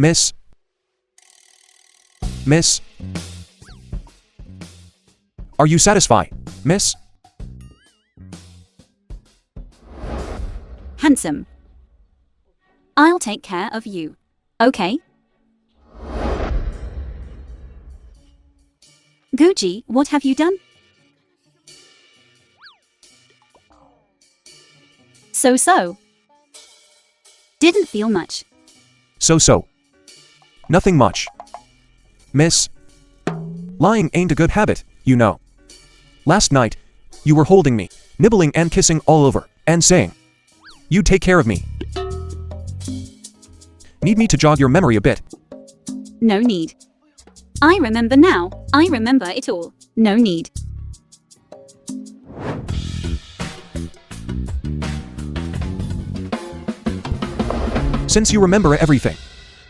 Miss. Miss. Are you satisfied, miss? Handsome. I'll take care of you. Okay? Gucci, what have you done? So. Didn't feel much. So. Nothing much. Miss. Lying ain't a good habit, you know. Last night, you were holding me, nibbling and kissing all over, and saying, "You'd take care of me." Need me to jog your memory a bit? No need. I remember now. I remember it all. No need. Since you remember everything,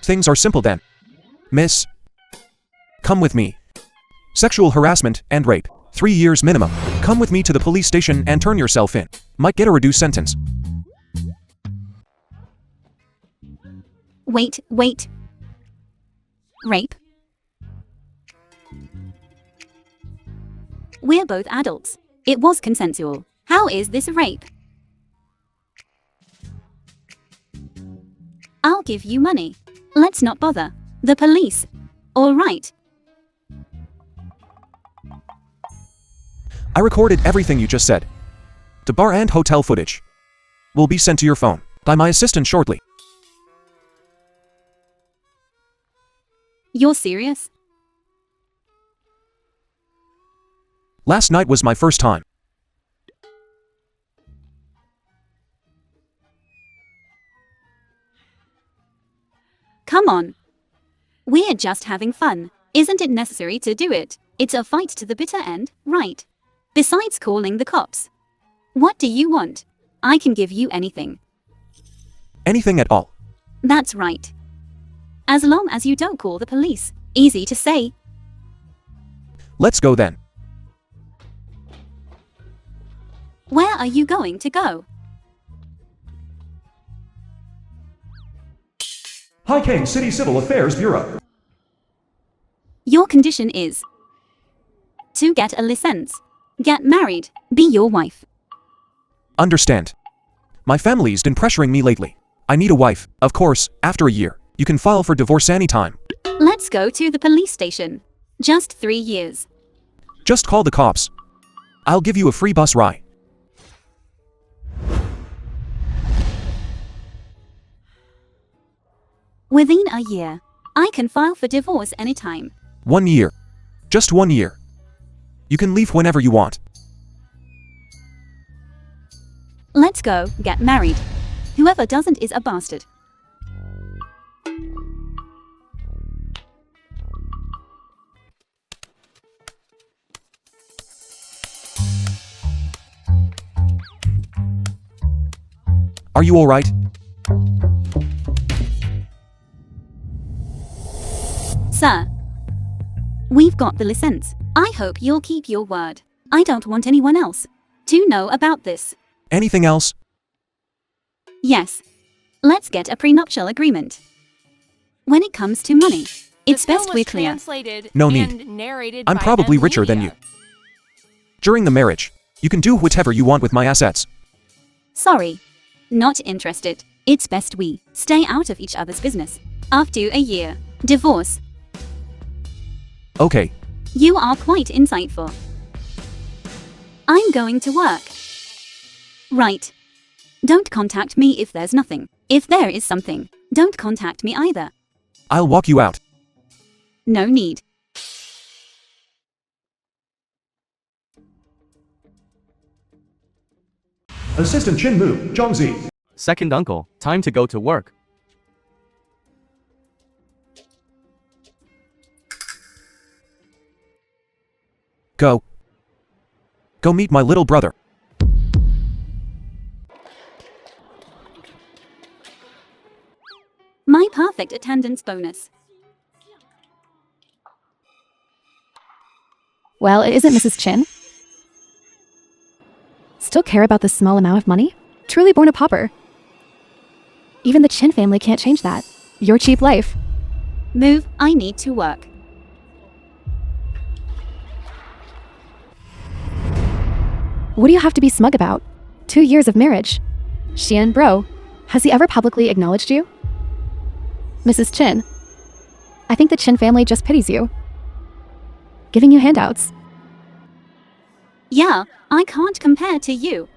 things are simple then. Miss. Come with me. Sexual harassment and rape, 3 years minimum. Come with me to the police station and turn yourself in. Might get a reduced sentence. Wait. Rape? We're both adults. It was consensual. How is this rape? I'll give you money. Let's not bother the police. All right. I recorded everything you just said. The bar and hotel footage will be sent to your phone by my assistant shortly. You're serious? Last night was my first time. Come on. We're just having fun. Isn't it necessary to do it? It's a fight to the bitter end, right? Besides calling the cops. What do you want? I can give you anything. Anything at all. That's right. As long as you don't call the police. Easy to say. Let's go then. Where are you going to go? High King City Civil Affairs Bureau. Your condition is to get a license, get married, be your wife. Understand. My family's been pressuring me lately. I need a wife, of course, after a year. You can file for divorce anytime. Let's go to the police station. Just 3 years. Just call the cops. I'll give you a free bus ride. Within a year, I can file for divorce anytime. 1 year. Just 1 year. You can leave whenever you want. Let's go, get married. Whoever doesn't is a bastard. Are you alright? Sir, we've got the license. I hope you'll keep your word. I don't want anyone else to know about this. Anything else? Yes. Let's get a prenuptial agreement. When it comes to money, it's best we're clear. No need. I'm probably richer than you. During the marriage, you can do whatever you want with my assets. Sorry. Not interested. It's best we stay out of each other's business. After a year, divorce. Okay. You are quite insightful. I'm going to work. Right. Don't contact me if there's nothing. If there is something, don't contact me either. I'll walk you out. No need. Assistant Chin Moo, Zhongzi. Second uncle, time to go to work. Go. Go meet my little brother. My perfect attendance bonus. Well, it isn't Mrs. Chin. Still care about this small amount of money? Truly born a pauper. Even the Chin family can't change that. Your cheap life. Move, I need to work. What do you have to be smug about? 2 years of marriage. Xian, bro, has he ever publicly acknowledged you? Mrs. Chin, I think the Chin family just pities you. Giving you handouts. Yeah, I can't compare to you.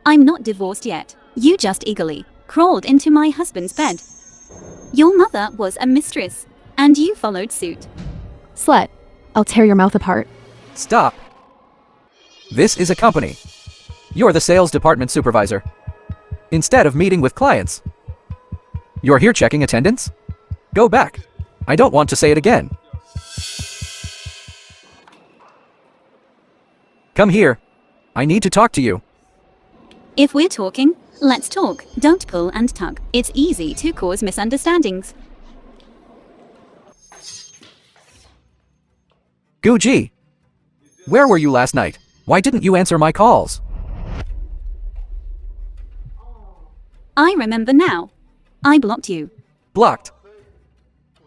I'm not divorced yet. You just eagerly crawled into my husband's bed. Your mother was a mistress, and you followed suit. Slut, I'll tear your mouth apart. Stop. This is a company. You're the sales department supervisor. Instead of meeting with clients. You're here checking attendance? Go back. I don't want to say it again. Come here. I need to talk to you. If we're talking, let's talk. Don't pull and tug. It's easy to cause misunderstandings. Guji. Where were you last night? Why didn't you answer my calls? I remember now. I blocked you. Blocked.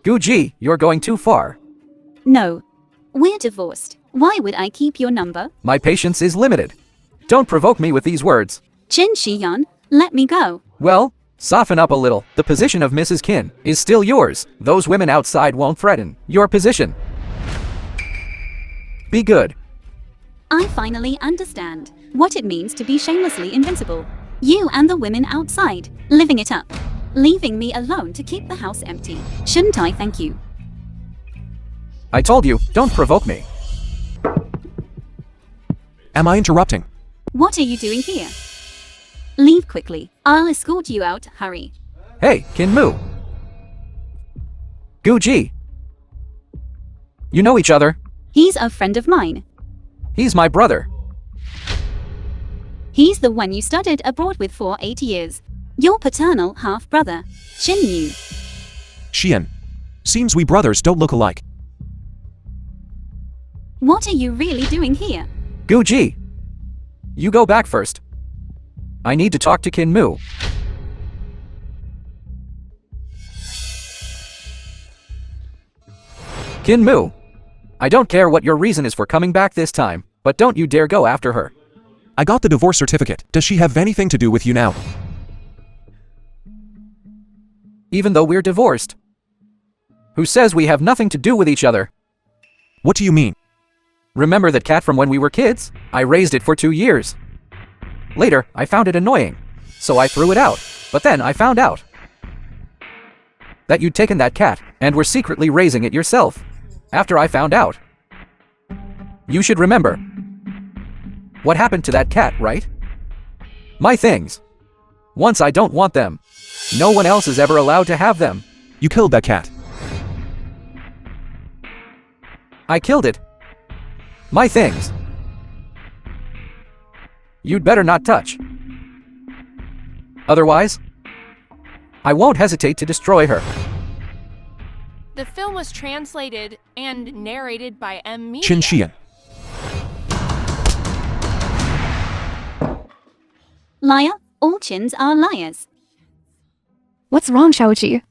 Guji, you're going too far. No. We're divorced. Why would I keep your number? My patience is limited. Don't provoke me with these words. Chin Shiyan, let me go. Well, soften up a little. The position of Mrs. Kin is still yours. Those women outside won't threaten your position. Be good. I finally understand what it means to be shamelessly invincible. You and the women outside, living it up. Leaving me alone to keep the house empty. Shouldn't I thank you? I told you, don't provoke me. Am I interrupting? What are you doing here? Leave quickly. I'll escort you out. Hurry. Hey, Kinmu. Guji. You know each other? He's a friend of mine. He's my brother. He's the one you studied abroad with for 8 years. Your paternal half-brother, Shin Yu. Xian. Seems we brothers don't look alike. What are you really doing here? Guji. You go back first. I need to talk to Kinmu. Kinmu. I don't care what your reason is for coming back this time, but don't you dare go after her. I got the divorce certificate. Does she have anything to do with you now? Even though we're divorced. Who says we have nothing to do with each other? What do you mean? Remember that cat from when we were kids? I raised it for 2 years. Later, I found it annoying, so I threw it out. But then I found out that you'd taken that cat and were secretly raising it yourself. After I found out. You should remember what happened to that cat, right? My things. Once I don't want them, no one else is ever allowed to have them. You killed that cat. I killed it. My things. You'd better not touch. Otherwise, I won't hesitate to destroy her. The film was translated and narrated by M. Media. Chin Xian. Liar, all chins are liars. What's wrong, Shaoqi?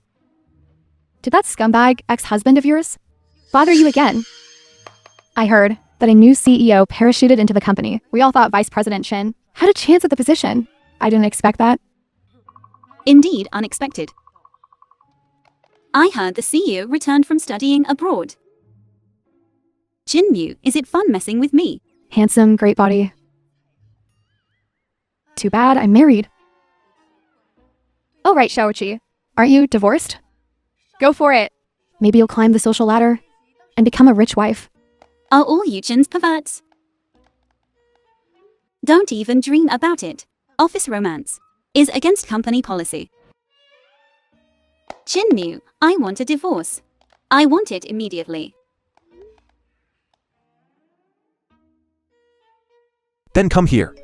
Did that scumbag ex-husband of yours bother you again? I heard that a new CEO parachuted into the company. We all thought Vice President Chen had a chance at the position. I didn't expect that. Indeed unexpected. I heard the CEO returned from studying abroad. Jinmu, is it fun messing with me? Handsome, great body. Too bad I'm married. Oh right, Shaoqi. Aren't you divorced? Go for it. Maybe you'll climb the social ladder and become a rich wife. Are all you chins perverts? Don't even dream about it. Office romance is against company policy. Jinmu, I want a divorce. I want it immediately. Then come here.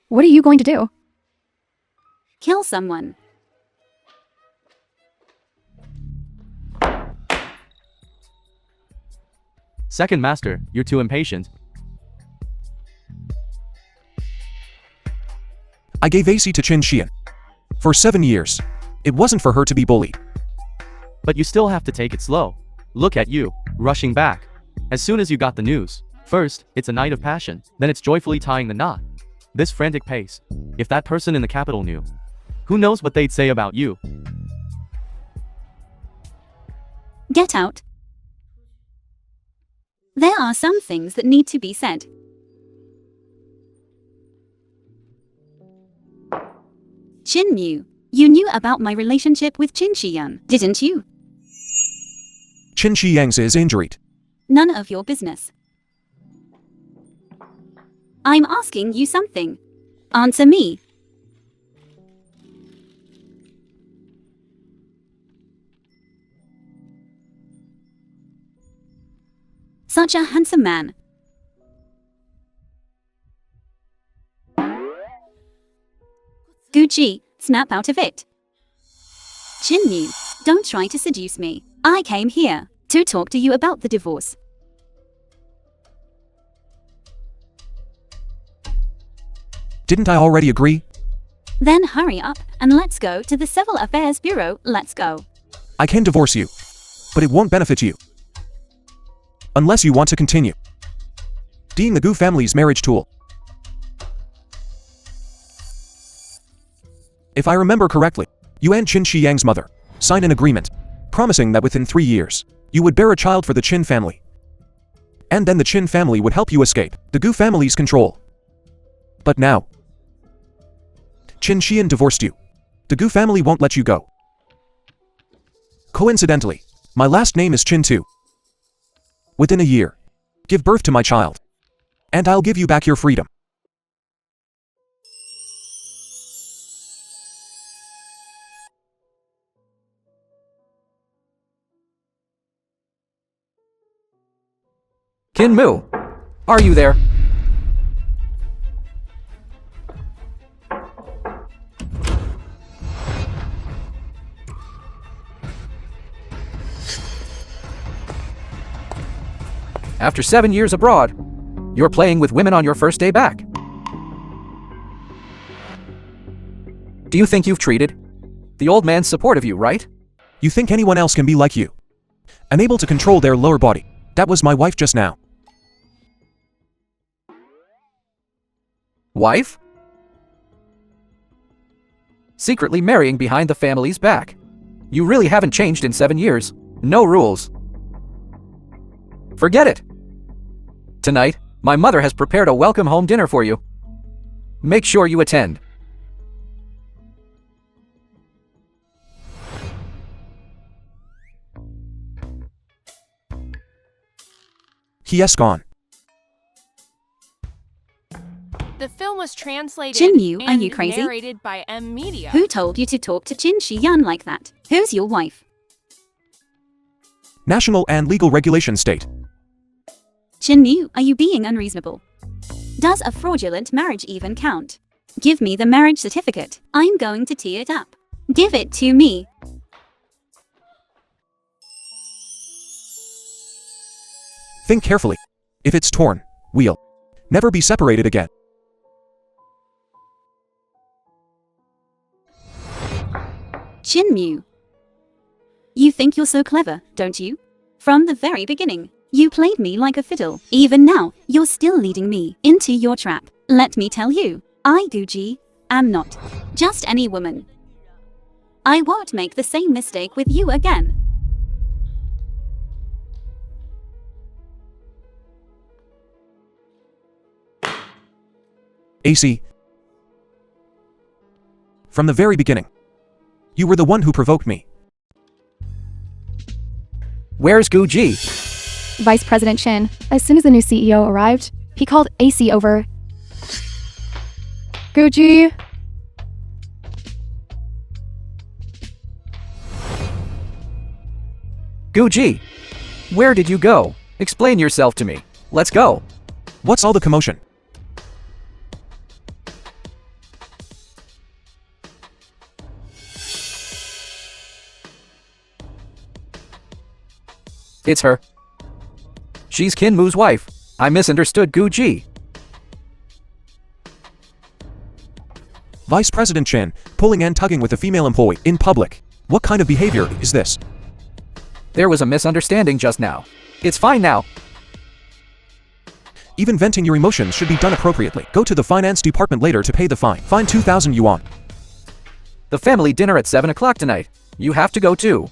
What are you going to do? Kill someone. Second master, you're too impatient. I gave AC to Chin Xian. For 7 years. It wasn't for her to be bullied. But you still have to take it slow. Look at you, rushing back. As soon as you got the news, first, it's a night of passion, then it's joyfully tying the knot. This frantic pace. If that person in the capital knew, who knows what they'd say about you? Get out. There are some things that need to be said. Chin knew. You knew about my relationship with Chin Shi-yan, didn't you? Chin Shi-yang is injured. None of your business. I'm asking you something. Answer me. Such a handsome man. Gucci, snap out of it. Chin Yu, don't try to seduce me. I came here to talk to you about the divorce. Didn't I already agree? Then hurry up and let's go to the Civil Affairs Bureau. Let's go. I can divorce you, but it won't benefit you. Unless you want to continue being the Gu family's marriage tool. If I remember correctly, you and Chin Shi-yang's mother signed an agreement promising that within 3 years, you would bear a child for the Chin family. And then the Chin family would help you escape the Gu family's control. But now, Chin Shi-yan divorced you. The Gu family won't let you go. Coincidentally, my last name is Chin too. Within a year, give birth to my child, and I'll give you back your freedom. Kin Mu, are you there? After 7 years abroad, you're playing with women on your first day back. Do you think you've treated the old man's support of you, right? You think anyone else can be like you? Unable to control their lower body. That was my wife just now. Wife? Secretly marrying behind the family's back. You really haven't changed in 7 years. No rules. Forget it. Tonight, my mother has prepared a welcome home dinner for you. Make sure you attend. He has gone. The film was translated Jin Yu, are and you crazy? narrated by M Media. Who told you to talk to Chin Shi-yan like that? Who's your wife? National and legal regulation state. Chin Yu, are you being unreasonable? Does a fraudulent marriage even count? Give me the marriage certificate. I'm going to tee it up. Give it to me. Think carefully. If it's torn, we'll never be separated again. Chin Yu. You think you're so clever, don't you? From the very beginning, you played me like a fiddle. Even now, you're still leading me into your trap. Let me tell you, I, Guji, am not just any woman. I won't make the same mistake with you again. AC. From the very beginning, you were the one who provoked me. Where's Guji? Vice President Chin, as soon as the new CEO arrived, he called AC over. Guji. Guji, where did you go? Explain yourself to me. Let's go. What's all the commotion? It's her. She's Kin Mu's wife. I misunderstood Guji. Vice President Chin, pulling and tugging with a female employee in public. What kind of behavior is this? There was a misunderstanding just now. It's fine now. Even venting your emotions should be done appropriately. Go to the finance department later to pay the fine. Fine 2,000 yuan. The family dinner at 7 o'clock tonight. You have to go too.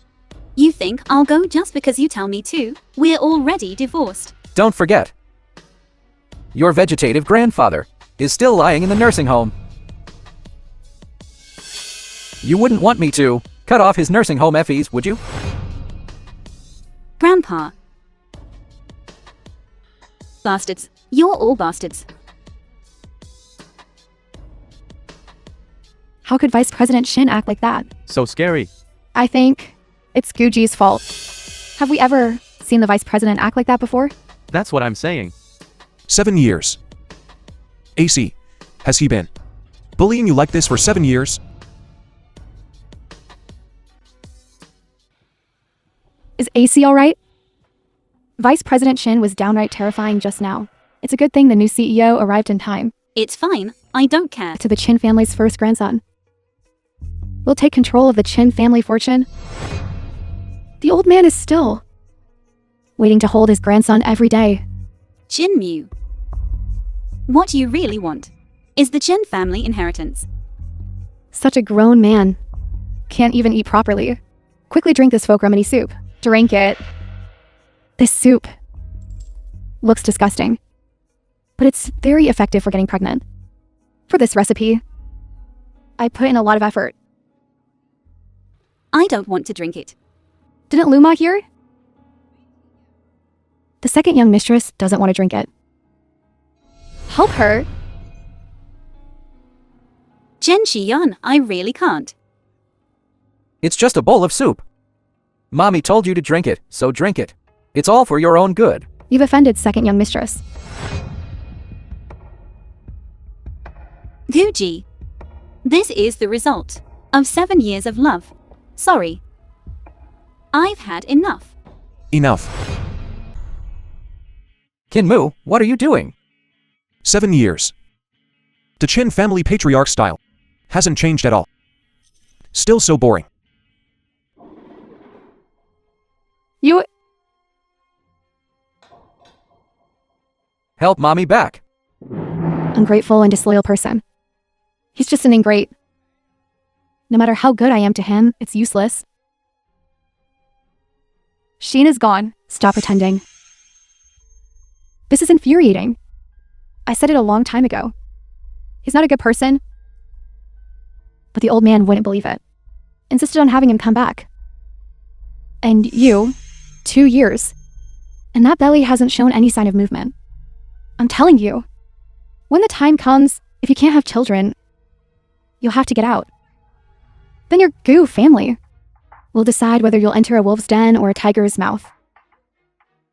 You think I'll go just because you tell me to? We're already divorced. Don't forget. Your vegetative grandfather is still lying in the nursing home. You wouldn't want me to cut off his nursing home fees, would you? Grandpa. Bastards. You're all bastards. How could Vice President Shin act like that? So scary. I think it's Guji's fault. Have we ever seen the Vice President act like that before? That's what I'm saying. 7 years. AC, has he been bullying you like this for 7 years? Is AC alright? Vice President Shin was downright terrifying just now. It's a good thing the new CEO arrived in time. It's fine. I don't care. To the Chin family's first grandson. We'll take control of the Chin family fortune. The old man is still waiting to hold his grandson every day. Chin Mew. What you really want is the Chin family inheritance. Such a grown man. Can't even eat properly. Quickly drink this folk remedy soup. Drink it. This soup looks disgusting, but it's very effective for getting pregnant. For this recipe, I put in a lot of effort. I don't want to drink it. Didn't Luma hear? The second young mistress doesn't want to drink it. Help her. Chen Shiyan, I really can't. It's just a bowl of soup. Mommy told you to drink it, so drink it. It's all for your own good. You've offended second young mistress. Guji. This is the result of 7 years of love. Sorry. I've had enough. Enough. Kinmu, what are you doing? 7 years. The Chin family patriarch style hasn't changed at all. Still so boring. You... Help mommy back. Ungrateful and disloyal person. He's just an ingrate. No matter how good I am to him, it's useless. Sheen is gone. Stop pretending. This is infuriating. I said it a long time ago. He's not a good person. But the old man wouldn't believe it. Insisted on having him come back. And you, 2 years. And that belly hasn't shown any sign of movement. I'm telling you, when the time comes, if you can't have children, you'll have to get out. Then your goo family will decide whether you'll enter a wolf's den or a tiger's mouth.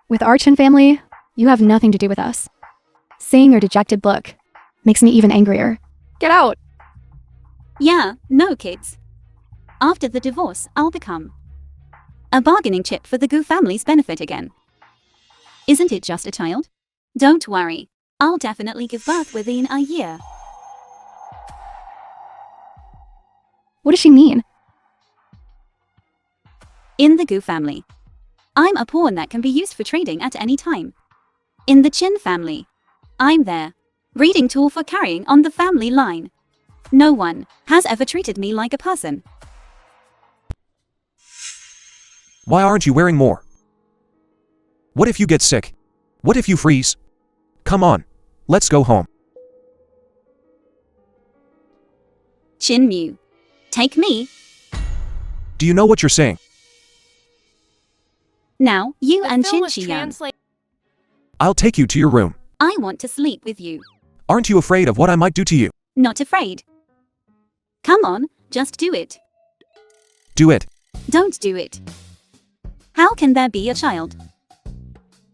With our Chin family, you have nothing to do with us. Seeing your dejected look makes me even angrier. Get out! Yeah, no kids. After the divorce, I'll become a bargaining chip for the Gu family's benefit again. Isn't it just a child? Don't worry. I'll definitely give birth within a year. What does she mean? In the Gu family, I'm a pawn that can be used for trading at any time. In the Chin family, I'm their breeding tool for carrying on the family line. No one has ever treated me like a person. Why aren't you wearing more? What if you get sick? What if you freeze? Come on, let's go home. Chin Mew. Take me. Do you know what you're saying? Now, you The and film Chin was Shiyan. translated. I'll take you to your room. I want to sleep with you. Aren't you afraid of what I might do to you? Not afraid. Come on, just do it. Do it. Don't do it. How can there be a child?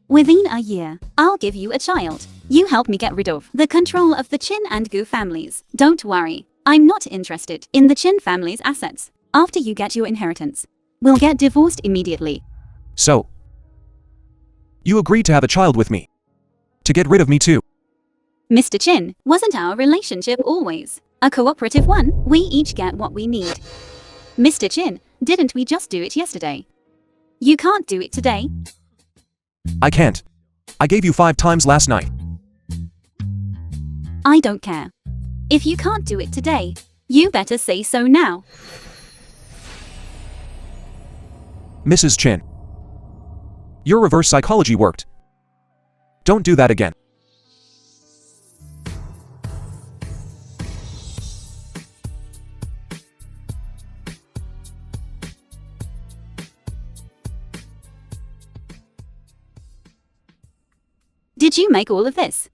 Within a year, I'll give you a child. You help me get rid of the control of the Chin and Gu families. Don't worry, I'm not interested in the Chin family's assets. After you get your inheritance, we'll get divorced immediately. So, you agreed to have a child with me. To get rid of me too. Mr. Chin, wasn't our relationship always A cooperative one, we each get what we need. Mr. Chin, didn't we just do it yesterday? You can't do it today? I can't. I gave you 5 times last night. I don't care. If you can't do it today, you better say so now. Mrs. Chin. Your reverse psychology worked. Don't do that again. Did you make all of this?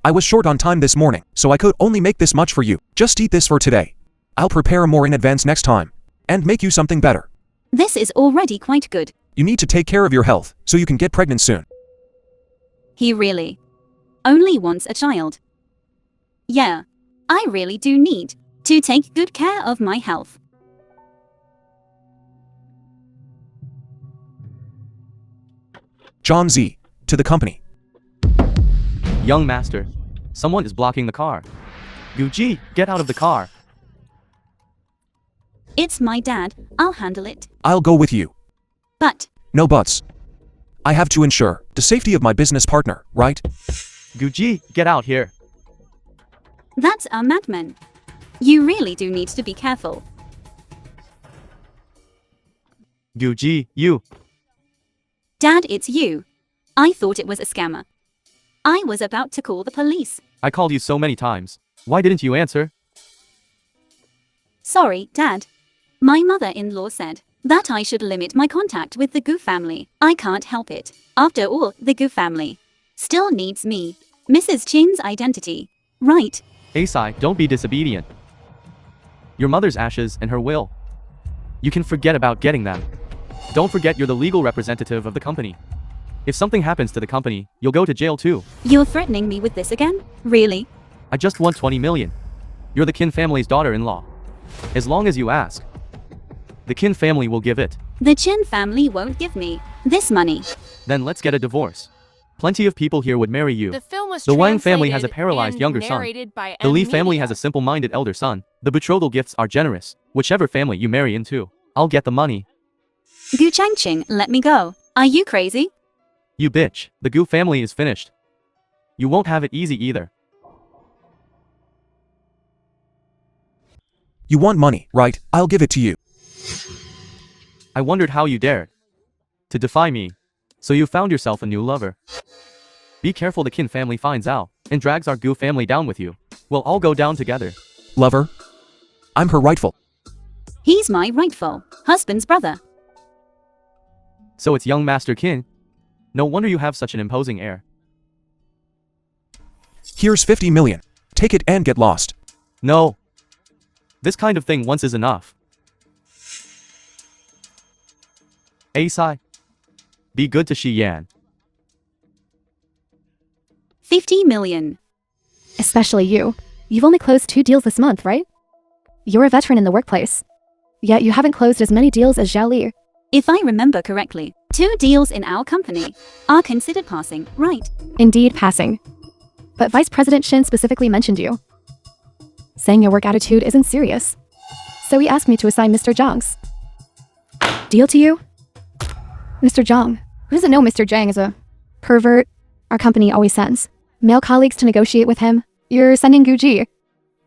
I was short on time this morning, so I could only make this much for you. Just eat this for today. I'll prepare more in advance next time. And make you something better. This is already quite good. You need to take care of your health, so you can get pregnant soon. He really only wants a child. Yeah, I really do need to take good care of my health. John Z. To the company. Young master, someone is blocking the car. Guji, get out of the car. It's my dad, I'll handle it. I'll go with you. But No buts. I have to ensure the safety of my business partner, right? Guji, get out here. that's a madman. You really do need to be careful. Guji, you. Dad, it's you. I thought it was a scammer. I was about to call the police. I called you so many times. Why didn't you answer? Sorry, Dad. My mother-in-law said that I should limit my contact with the Gu family. I can't help it. After all, the Gu family still needs me. Mrs. Chin's identity. Right. Asai, don't be disobedient. Your mother's ashes and her will. You can forget about getting them. Don't forget you're the legal representative of the company. If something happens to the company, you'll go to jail too. You're threatening me with this again? Really? I just want 20 million. You're the Kin family's daughter-in-law. As long as you ask, the Kin family will give it. The Chin family won't give me this money. Then let's get a divorce. Plenty of people here would marry you. The film was The Wang family has a translated paralyzed and younger son. narrated by The Lee M family Media. has a simple-minded elder son. The betrothal gifts are generous. Whichever family you marry into, I'll get the money. Gu Changqing, let me go. Are you crazy? You bitch. The Gu family is finished. You won't have it easy either. You want money, right? I'll give it to you. I wondered how you dared to defy me. So you found yourself a new lover. Be careful the Kin family finds out and drags our Gu family down with you. We'll all go down together. Lover? I'm her rightful. He's my rightful husband's brother. So it's young Master Kin. No wonder you have such an imposing air. Here's 50 million. Take it and get lost. No. This kind of thing once is enough. Asai. Be good to Shi Yan. 50 million. Especially you. You've only closed 2 deals this month, right? You're a veteran in the workplace. Yet you haven't closed as many deals as Zhao Li. If I remember correctly, 2 deals in our company are considered passing, right? Indeed, passing. But Vice President Shin specifically mentioned you, saying your work attitude isn't serious. So he asked me to assign Mr. Zhang's deal to you. Mr. Zhang, who doesn't know Mr. Zhang is a pervert? Our company always sends male colleagues to negotiate with him. You're sending Guji.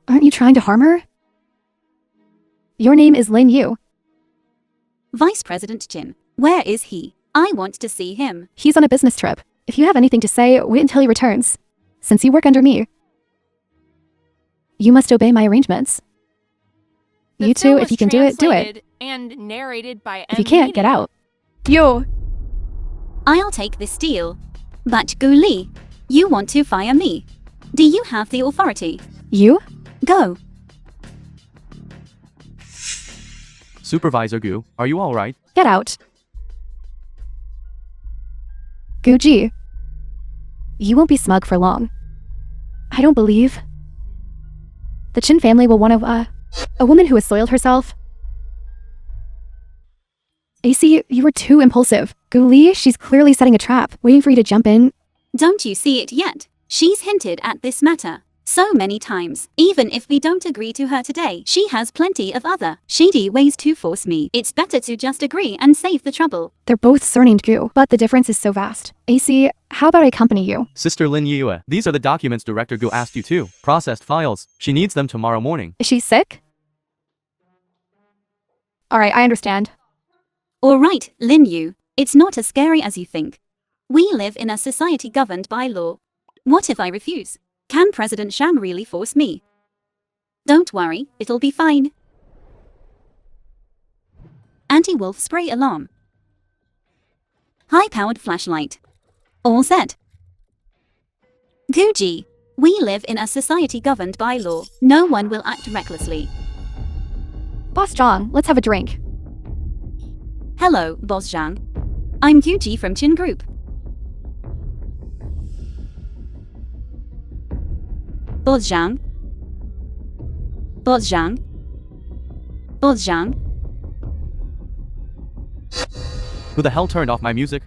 Aren't you trying to harm her? Your name is Lin Yu. Vice President Chin, where is he? I want to see him. He's on a business trip. If you have anything to say, wait until he returns. Since you work under me, you must obey my arrangements. The You film two, if was you can do it, do it. translated and narrated by If you can't, get out. You. I'll take this deal. But Gu Li, you want to fire me. Do you have the authority? You? Go. Supervisor Gu, are you alright? Get out. Guji. You won't be smug for long. I don't believe the Chin family will want a woman who has soiled herself. AC, you were too impulsive. Gu Li, she's clearly setting a trap, waiting for you to jump in. Don't you see it yet? She's hinted at this matter. So many times. Even if we don't agree to her today, she has plenty of other shady ways to force me. It's better to just agree and save the trouble. They're both surnamed Gu, but the difference is so vast. AC, how about I accompany you? Sister Lin Yue, these are the documents Director Gu asked you to. Processed files. She needs them tomorrow morning. Is she sick? Alright, I understand. Alright, Lin Yu. It's not as scary as you think. We live in a society governed by law. What if I refuse? Can President Shang really force me? Don't worry, it'll be fine. Anti-wolf spray alarm. High-powered flashlight. All set. Guji, we live in a society governed by law. No one will act recklessly. Boss Zhang, let's have a drink. Hello, Boss Zhang. I'm Guji from Chin Group. Boss Zhang. Boss Zhang. Boss Zhang. Who the hell turned off my music?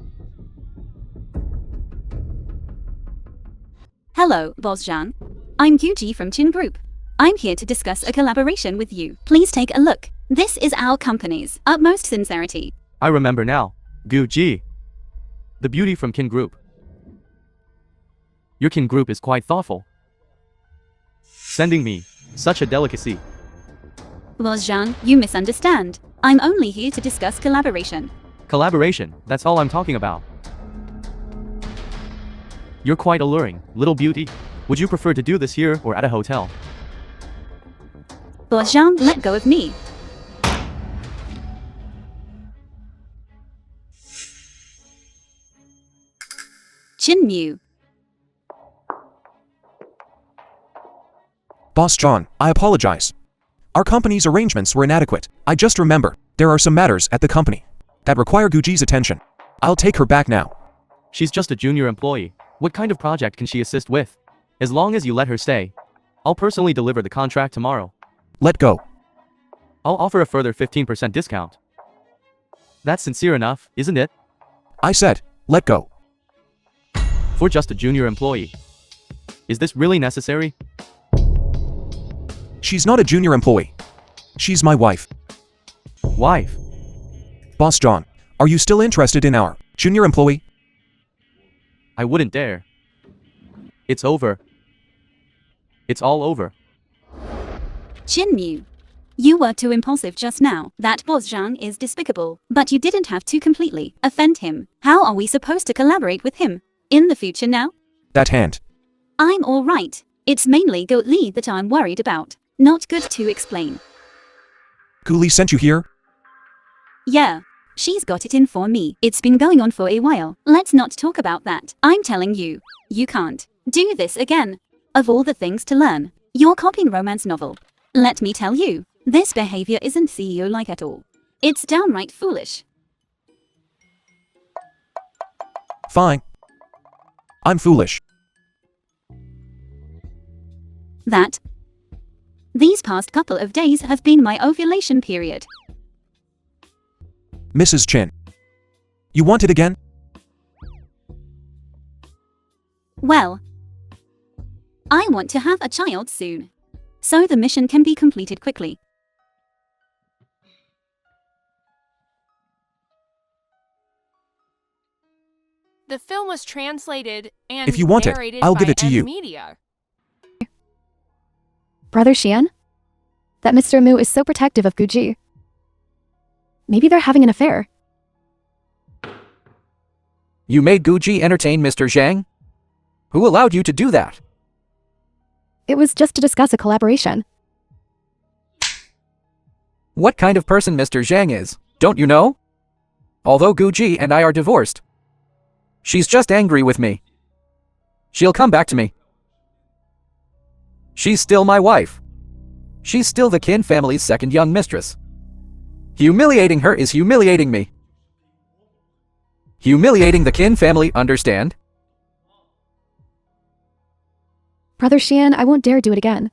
Hello, Boss Zhang. I'm Guji from Chin Group. I'm here to discuss a collaboration with you. Please take a look. This is our company's utmost sincerity. I remember now. Gu Ji. The beauty from Kin Group. Your Kin Group is quite thoughtful. Sending me such a delicacy. Boss Zhang, you misunderstand. I'm only here to discuss collaboration. Collaboration, that's all I'm talking about. You're quite alluring, little beauty. Would you prefer to do this here or at a hotel? Boss Zhang, let go of me. Chin Mu. Boss John, I apologize. Our company's arrangements were inadequate. I just remember, there are some matters at the company that require Guji's attention. I'll take her back now. She's just a junior employee. What kind of project can she assist with? As long as you let her stay, I'll personally deliver the contract tomorrow. Let go. I'll offer a further 15% discount. That's sincere enough, isn't it? I said, let go. For just a junior employee. Is this really necessary? She's not a junior employee. She's my wife. Wife. Boss John, are you still interested in our junior employee? I wouldn't dare. It's over. It's all over. Chin Mu. You were too impulsive just now. That Boss Zhang is despicable. But you didn't have to completely offend him. How are we supposed to collaborate with him in the future now? That hand. I'm alright. It's mainly Go Li that I'm worried about. Not good to explain. Guli sent you here? Yeah. She's got it in for me. It's been going on for a while. Let's not talk about that. I'm telling you, you can't do this again. Of all the things to learn, you're copying romance novel. Let me tell you, this behavior isn't CEO-like at all. It's downright foolish. Fine. I'm foolish. These past couple of days have been my ovulation period. Mrs. Chin. You want it again? Well, I want to have a child soon, so the mission can be completed quickly. The film was translated and If you want it, narrated I'll by give it to M you. Media. Brother Xian? That Mr. Mu is so protective of Guji. Maybe they're having an affair. You made Guji entertain Mr. Zhang? Who allowed you to do that? It was just to discuss a collaboration. What kind of person Mr. Zhang is, don't you know? Although Guji and I are divorced, she's just angry with me. She'll come back to me. She's still my wife. She's still the Qin family's second young mistress. Humiliating her is humiliating me. Humiliating the Qin family, understand? Brother Xian, I won't dare do it again.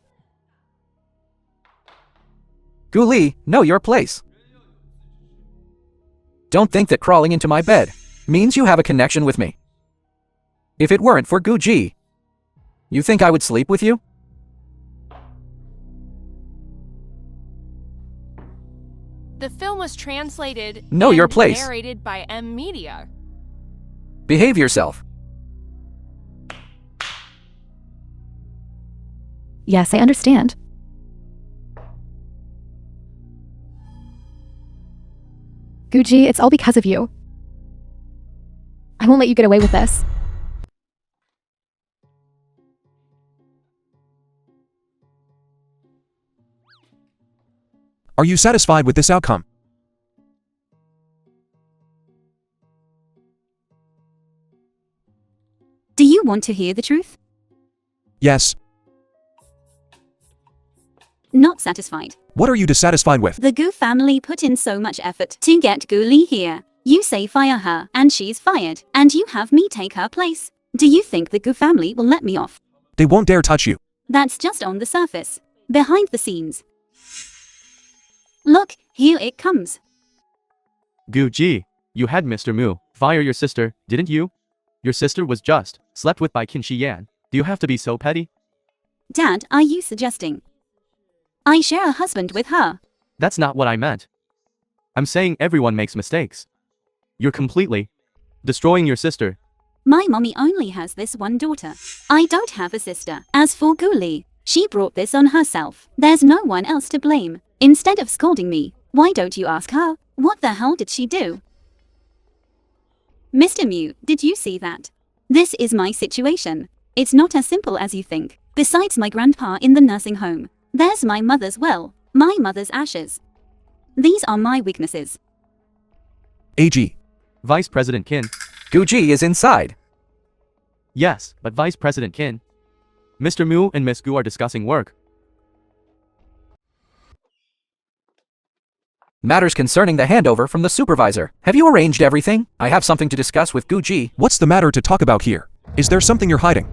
Gu Li, know your place. Don't think that crawling into my bed means you have a connection with me. If it weren't for Gu Ji, you think I would sleep with you? The film was translated Know and your place. narrated by M Media. Behave yourself. Yes, I understand. Gucci, it's all because of you. I won't let you get away with this. Are you satisfied with this outcome? Do you want to hear the truth? Yes. Not satisfied. What are you dissatisfied with? The Gu family put in so much effort to get Gu Li here. You say fire her, and she's fired, and you have me take her place. Do you think the Gu family will let me off? They won't dare touch you. That's just on the surface. Behind the scenes. Look, here it comes. Gucci, you had Mr. Mu fire your sister, didn't you? Your sister was just slept with by Qin Shiyan. Do you have to be so petty? Dad, are you suggesting I share a husband with her? That's not what I meant. I'm saying everyone makes mistakes. You're completely destroying your sister. My mommy only has this one daughter. I don't have a sister. As for Gu Li, she brought this on herself. There's no one else to blame. Instead of scolding me, why don't you ask her? What the hell did she do? Mr. Mu, did you see that? This is my situation. It's not as simple as you think. Besides my grandpa in the nursing home, there's my mother's well, my mother's ashes. These are my weaknesses. AG. Vice President Qin. Gucci is inside. Yes, but Vice President Qin. Mr. Mu and Miss Gu are discussing work. Matters concerning the handover from the supervisor. Have you arranged everything? I have something to discuss with Gucci. What's the matter to talk about here? Is there something you're hiding?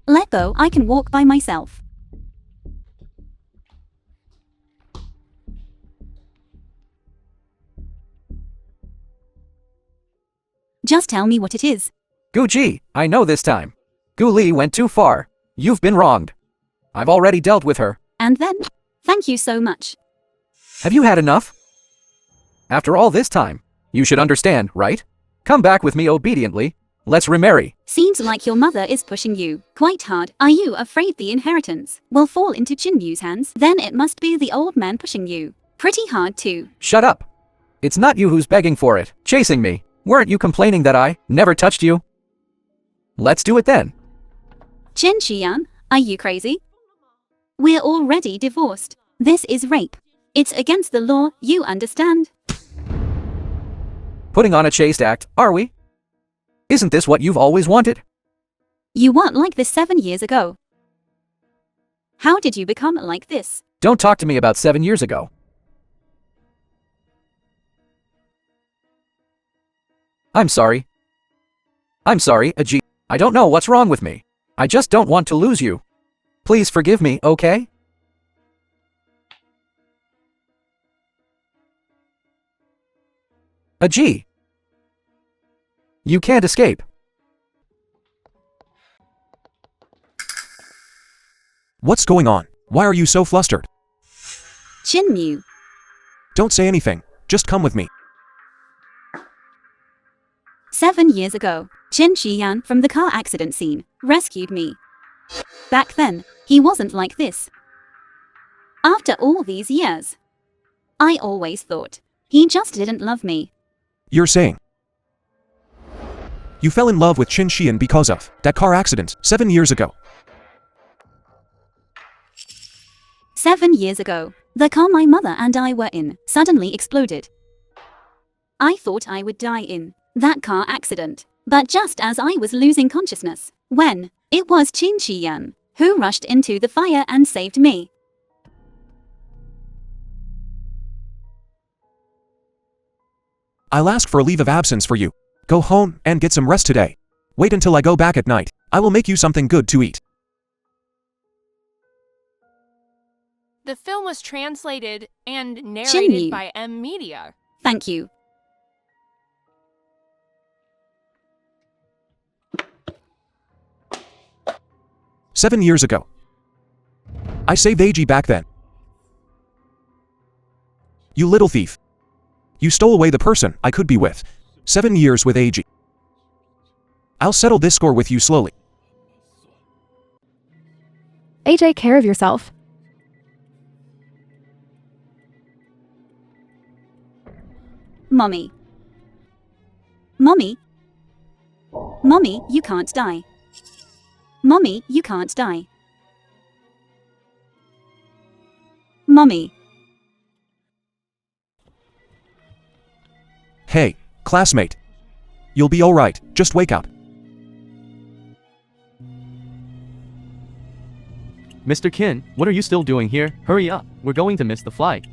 Let go, I can walk by myself. Just tell me what it is. Gucci, I know this time. Gu Li went too far. You've been wronged. I've already dealt with her. And then? Thank you so much. Have you had enough? After all this time, you should understand, right? Come back with me obediently. Let's remarry. Seems like your mother is pushing you quite hard. Are you afraid the inheritance will fall into Chin Yu's hands? Then it must be the old man pushing you pretty hard too. Shut up. It's not you who's begging for it, chasing me. Weren't you complaining that I never touched you? Let's do it then. Chen Xian, are you crazy? We're already divorced. This is rape. It's against the law, you understand? Putting on a chaste act, are we? Isn't this what you've always wanted? You weren't like this 7 years ago. How did you become like this? Don't talk to me about 7 years ago. I'm sorry. I'm sorry, Ajit. I don't know what's wrong with me. I just don't want to lose you. Please forgive me, okay? Ajit. You can't escape. What's going on? Why are you so flustered? Chin Mu. Don't say anything. Just come with me. 7 years ago, Chen Xian from the car accident scene rescued me. Back then, he wasn't like this. After all these years, I always thought he just didn't love me. You're saying you fell in love with Qin Xian because of that car accident 7 years ago. 7 years ago, the car my mother and I were in suddenly exploded. I thought I would die in that car accident, but just as I was losing consciousness, when it was Qin Xian who rushed into the fire and saved me. I'll ask for a leave of absence for you. Go home and get some rest today. Wait until I go back at night. I will make you something good to eat. The film was translated and Yu. narrated by M Media. Thank you. "7 years ago. I saved AG back then. You little thief. You stole away the person I could be with. 7 years with AG. I'll settle this score with you slowly. AJ, care of yourself. Mommy. Mommy. Mommy, you can't die. Mommy, you can't die. Mommy. Hey, classmate. You'll be alright, just wake up. Mr. Kin, what are you still doing here? Hurry up, we're going to miss the flight.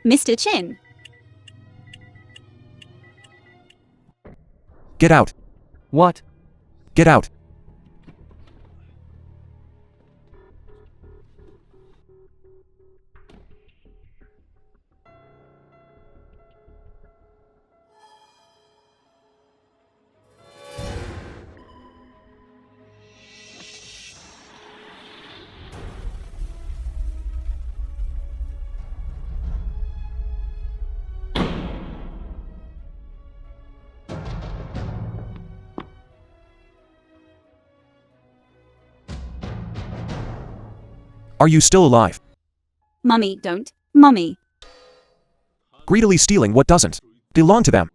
Mr. Chin. Get out. What? Get out. Are you still alive? Mommy, don't. Mommy. Greedily stealing what doesn't belong to them.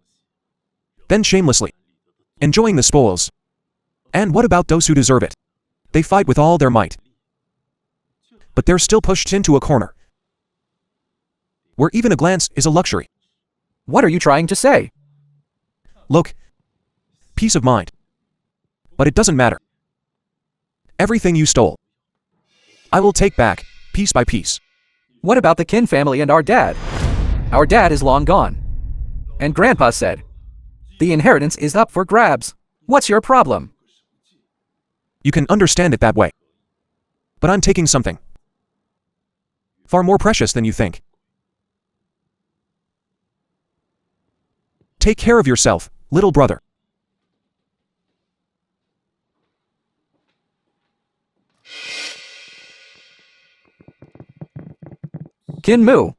Then shamelessly enjoying the spoils. And what about those who deserve it? They fight with all their might. But they're still pushed into a corner where even a glance is a luxury. What are you trying to say? Look, peace of mind. But it doesn't matter. Everything you stole, I will take back, piece by piece. What about the Kin family and our dad? Our dad is long gone. And Grandpa said, the inheritance is up for grabs. What's your problem? You can understand it that way. But I'm taking something far more precious than you think. Take care of yourself, little brother. Kin Moo.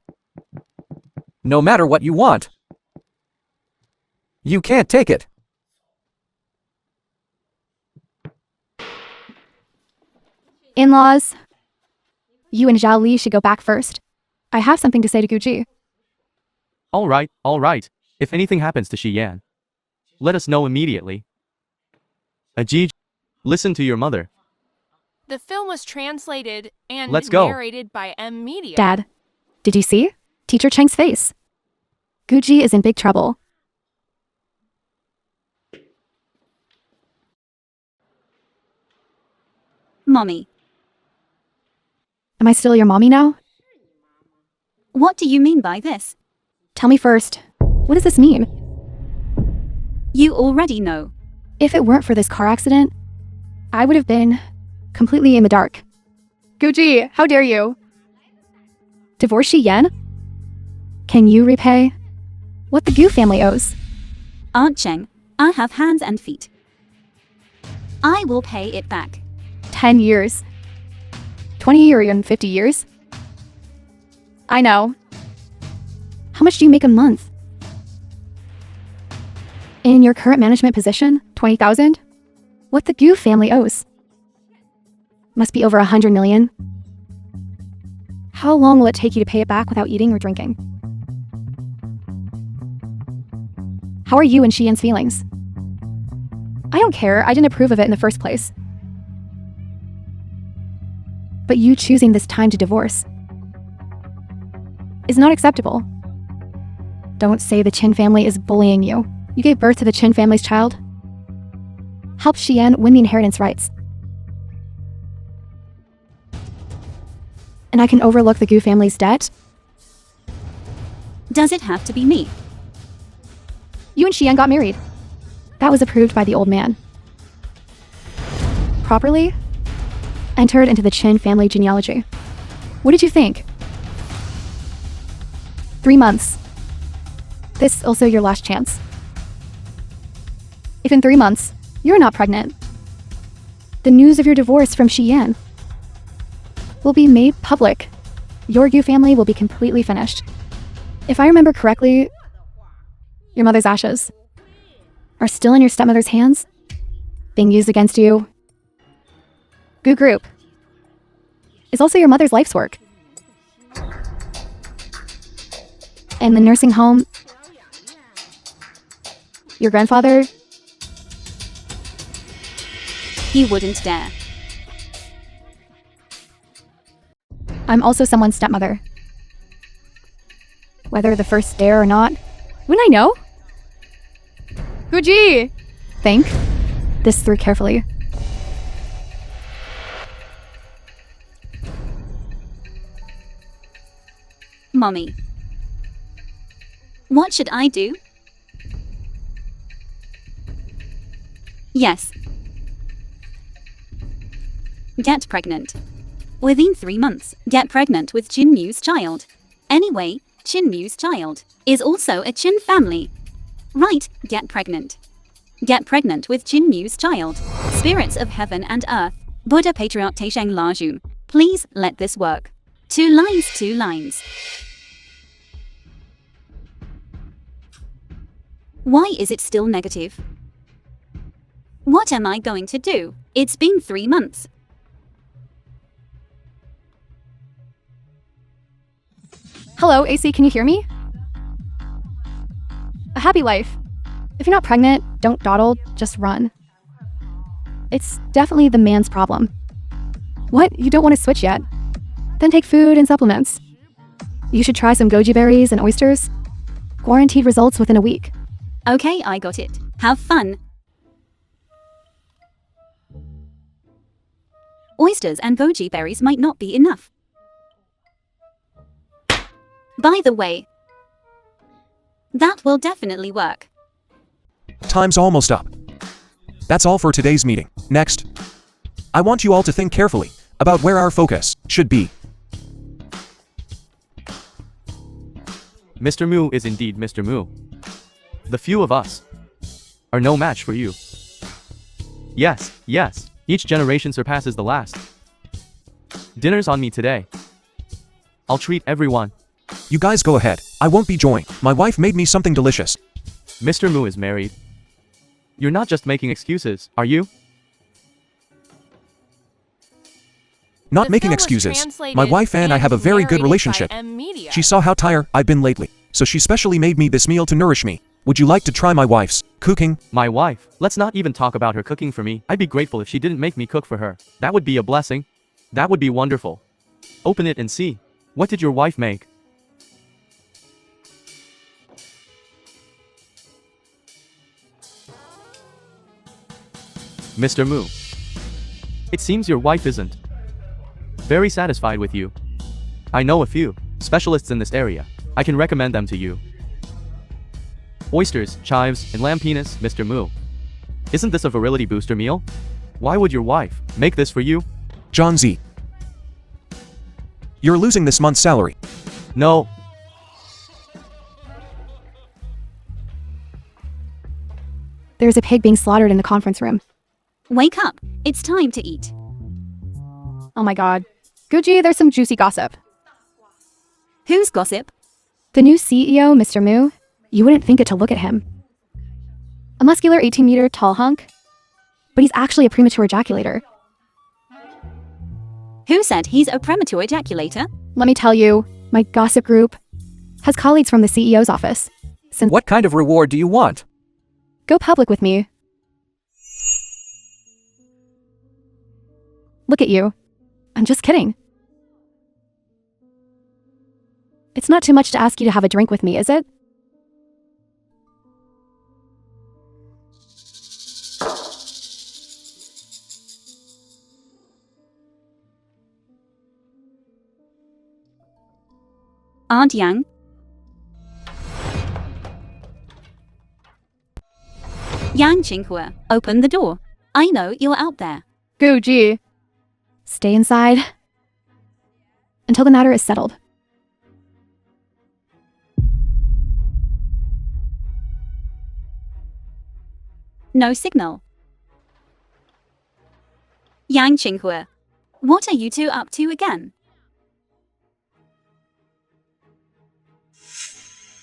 No matter what you want, you can't take it. In-laws, you and Zhao Li should go back first. I have something to say to Guji. Alright, alright. If anything happens to Shi Yan, let us know immediately. Ajij, listen to your mother. The film was translated and Let's go. narrated by M Media. Dad, did you see? Teacher Cheng's face. Guji is in big trouble. Mommy. Am I still your mommy now? What do you mean by this? Tell me first. What does this mean? You already know. If it weren't for this car accident, I would have been completely in the dark. Guji, how dare you? Divorce Shi Yan? Can you repay what the Gu family owes? Aunt Cheng, I have hands and feet. I will pay it back. 10 years. 20 or even 50 years? I know. How much do you make a month? In your current management position, 20,000? What the Gu family owes? Must be over 100 million. How long will it take you to pay it back without eating or drinking? How are you and Shi Yan's feelings? I don't care, I didn't approve of it in the first place. But you choosing this time to divorce is not acceptable. Don't say the Chin family is bullying you. You gave birth to the Chin family's child. Help Shi Yan win the inheritance rights. And I can overlook the Gu family's debt. Does it have to be me? You and Shi Yan got married. That was approved by the old man. Properly entered into the Chin family genealogy. What did you think? 3 months. This also your last chance. If in 3 months, you're not pregnant, the news of your divorce from Shi Yan will be made public. your Yu family will be completely finished. If I remember correctly, your mother's ashes are still in your stepmother's hands, being used against you. Gu Group is also your mother's life's work. And the nursing home, your grandfather, He wouldn't dare. I'm also someone's stepmother. Whether the first dare or not, wouldn't I know? Guji! Think this through carefully. Mommy. What should I do? Yes. Get pregnant. Within 3 months, get pregnant with Chin Mu's child. Anyway, Chin Mu's child is also a Chin family. Right, get pregnant. Get pregnant with Chin Mu's child. Spirits of heaven and earth, Buddha Patriarch Taisheng Lajun, please let this work. 2 lines, 2 lines. Why is it still negative? What am I going to do? It's been 3 months. Hello, AC, can you hear me? A happy life. If you're not pregnant, don't dawdle, just run. It's definitely the man's problem. What? You don't want to switch yet? Then take food and supplements. You should try some goji berries and oysters. Guaranteed results within a week. Okay, I got it. Have fun. Oysters and goji berries might not be enough. By the way, that will definitely work. Time's almost up. That's all for today's meeting. Next, I want you all to think carefully about where our focus should be. Mr. Mu is indeed Mr. Mu. The few of us are no match for you. Yes, yes, each generation surpasses the last. Dinner's on me today. I'll treat everyone. You guys go ahead. I won't be joining. My wife made me something delicious. Mr. Mu is married. You're not just making excuses, are you? Not The making film was excuses. translated My wife and I have a very good narrated by relationship. M-Media. She saw how tired I've been lately, so she specially made me this meal to nourish me. Would you like to try my wife's cooking? My wife. Let's not even talk about her cooking for me. I'd be grateful if she didn't make me cook for her. That would be a blessing. That would be wonderful. Open it and see. What did your wife make? Mr. Mu. It seems your wife isn't very satisfied with you. I know a few specialists in this area. I can recommend them to you. Oysters, chives, and lamb penis, Mr. Mu. Isn't this a virility booster meal? Why would your wife make this for you? John Z. You're losing this month's salary. No. There's a pig being slaughtered in the conference room. Wake up. It's time to eat. Oh my god. Guji, there's some juicy gossip. Who's gossip? The new CEO, Mr. Mu, you wouldn't think it to look at him. A muscular 18-meter tall hunk, but he's actually a premature ejaculator. Who said he's a premature ejaculator? Let me tell you, my gossip group has colleagues from the CEO's office. Since What kind of reward do you want? Go public with me. Look at you. I'm just kidding. It's not too much to ask you to have a drink with me, is it? Aunt Yang? Yang Qinghua, open the door. I know you're out there. Guji. Stay inside until the matter is settled. No signal. Yang Qinghua, what are you two up to again?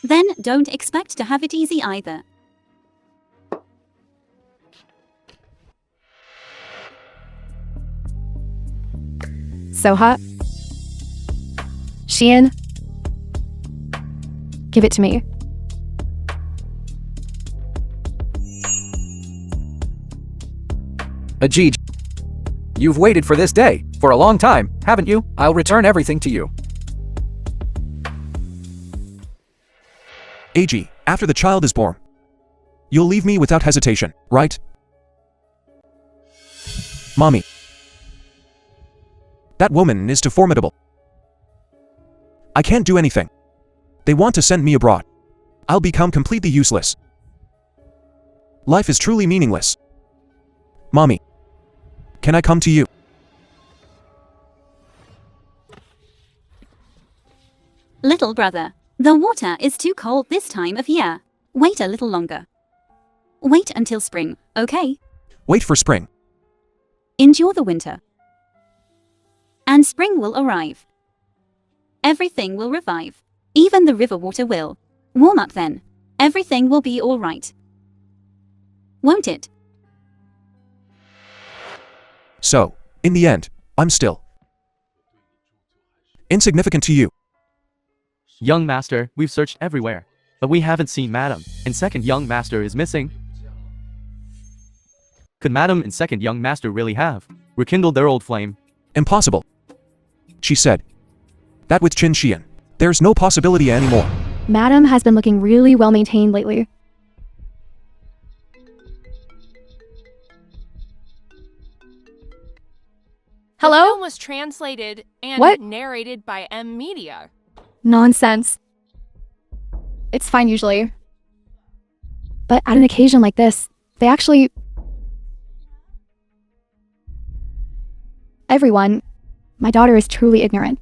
Then don't expect to have it easy either. So hot. Sheehan. Give it to me. Ajij. You've waited for this day for a long time, haven't you? I'll return everything to you. AG, after the child is born, you'll leave me without hesitation, right? Mommy. That woman is too formidable. I can't do anything. They want to send me abroad. I'll become completely useless. Life is truly meaningless. Mommy. Can I come to you? Little brother, the water is too cold this time of year. Wait a little longer. Wait until spring, okay? Wait for spring. Endure the winter. And spring will arrive. Everything will revive. Even the river water will. Warm up then. Everything will be all right. Won't it? So, in the end, I'm still insignificant to you. Young master, we've searched everywhere, but we haven't seen Madam, and second young master is missing. Could Madam and second young master really have rekindled their old flame? Impossible. She said. That with Chin Xian, there's no possibility anymore. Madam has been looking really well maintained lately. The Hello? film was translated and What? narrated by M Media. Nonsense. It's fine usually. But at an occasion like this, they actually... Everyone, my daughter is truly ignorant.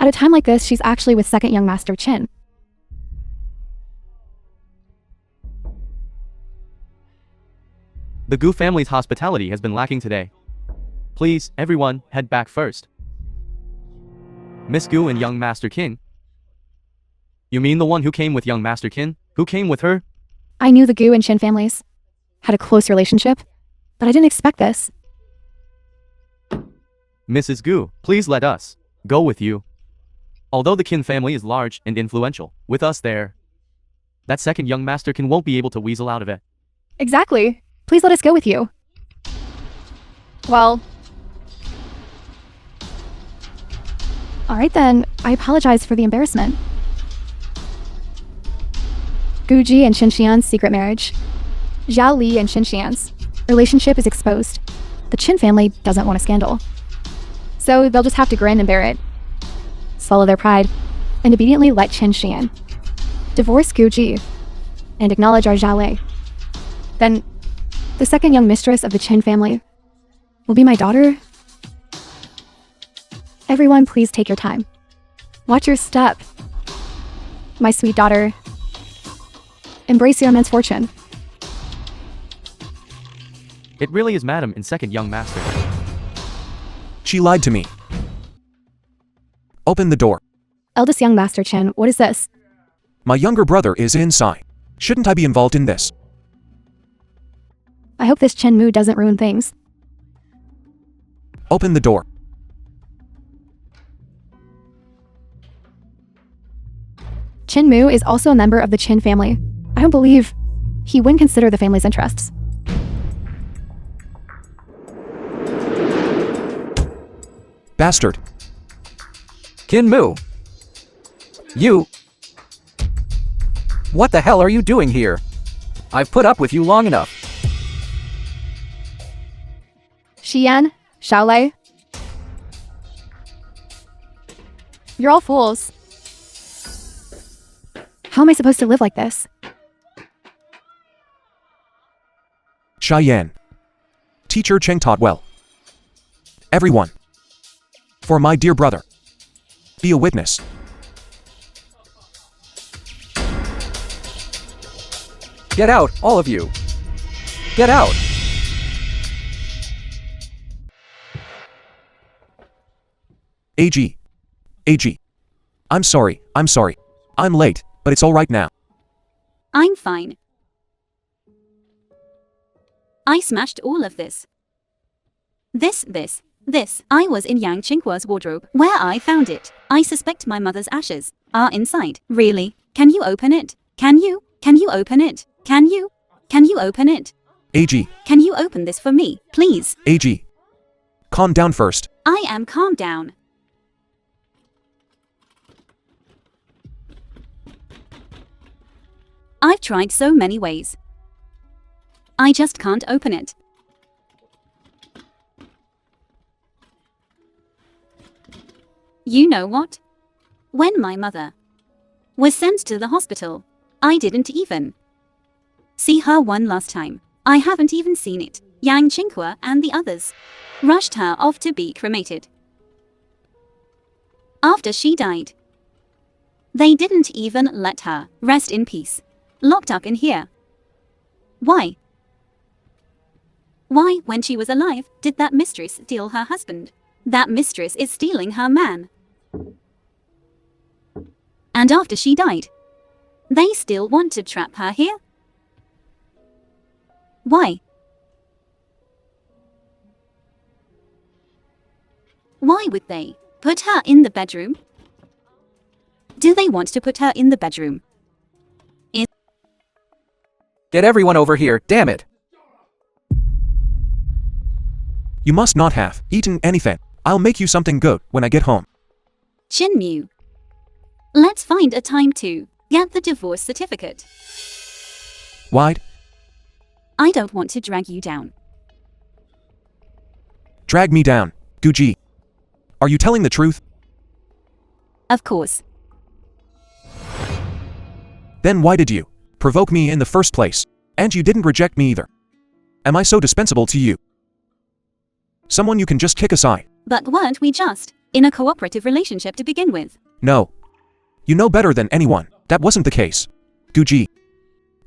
At a time like this, she's actually with second young master Chin. The Gu family's hospitality has been lacking today. Please, everyone, head back first. Miss Gu and young Master Kin. You mean the one who came with young Master Kin? Who came with her? I knew the Gu and Chin families had a close relationship, but I didn't expect this. Mrs. Gu, please let us go with you. Although the Kin family is large and influential, with us there, that second young Master Kin won't be able to weasel out of it. Exactly. Please let us go with you. Well... Alright then, I apologize for the embarrassment. Guji and Xinxian's secret marriage. Zhao Li and Xinxian's relationship is exposed. The Qin family doesn't want a scandal. So they'll just have to grin and bear it. Swallow their pride, and obediently let Qin Xian divorce Guji and acknowledge our Zhao Lei. Then, the second young mistress of the Qin family will be my daughter. Everyone, please take your time. Watch your step. My sweet daughter. Embrace your immense fortune. It really is Madam and second young Master. She lied to me. Open the door. Eldest young Master Chen, what is this? My younger brother is inside. Shouldn't I be involved in this? I hope this Chen Mu doesn't ruin things. Open the door. Chen Mu is also a member of the Qin family. I don't believe he wouldn't consider the family's interests. Bastard. Kin Mu. You. What the hell are you doing here? I've put up with you long enough. Xian, Xiaolei. You're all fools. How am I supposed to live like this? Cheyenne. Teacher Cheng taught well. Everyone. For my dear brother. Be a witness. Get out, all of you. Get out. AG. AG. I'm sorry. I'm late, but it's alright now. I'm fine. I smashed all of this. This. I was in Yang Qinghua's wardrobe, where I found it. I suspect my mother's ashes are inside. Really? Can you open it? Can you open it? Can you open it? AG, Can you open this for me, please? AG. Calm down first. I am calm down. I've tried so many ways. I just can't open it. You know what? When my mother was sent to the hospital, I didn't even see her one last time. I haven't even seen it. Yang Qinghua and the others rushed her off to be cremated. After she died, they didn't even let her rest in peace. Locked up in here. Why? Why, when she was alive, did that mistress steal her husband? That mistress is stealing her man. And after she died, they still want to trap her here? Why? Why would they put her in the bedroom? Do they want to put her in the bedroom? Get everyone over here, damn it! You must not have eaten anything. I'll make you something good when I get home. Chinmu. Let's find a time to get the divorce certificate. Wide? I don't want to drag you down. Drag me down. Guji. Are you telling the truth? Of course. Then why did you provoke me in the first place? And you didn't reject me either. Am I so dispensable to you? Someone you can just kick aside? But weren't we just in a cooperative relationship to begin with? No. You know better than anyone. That wasn't the case. Guji.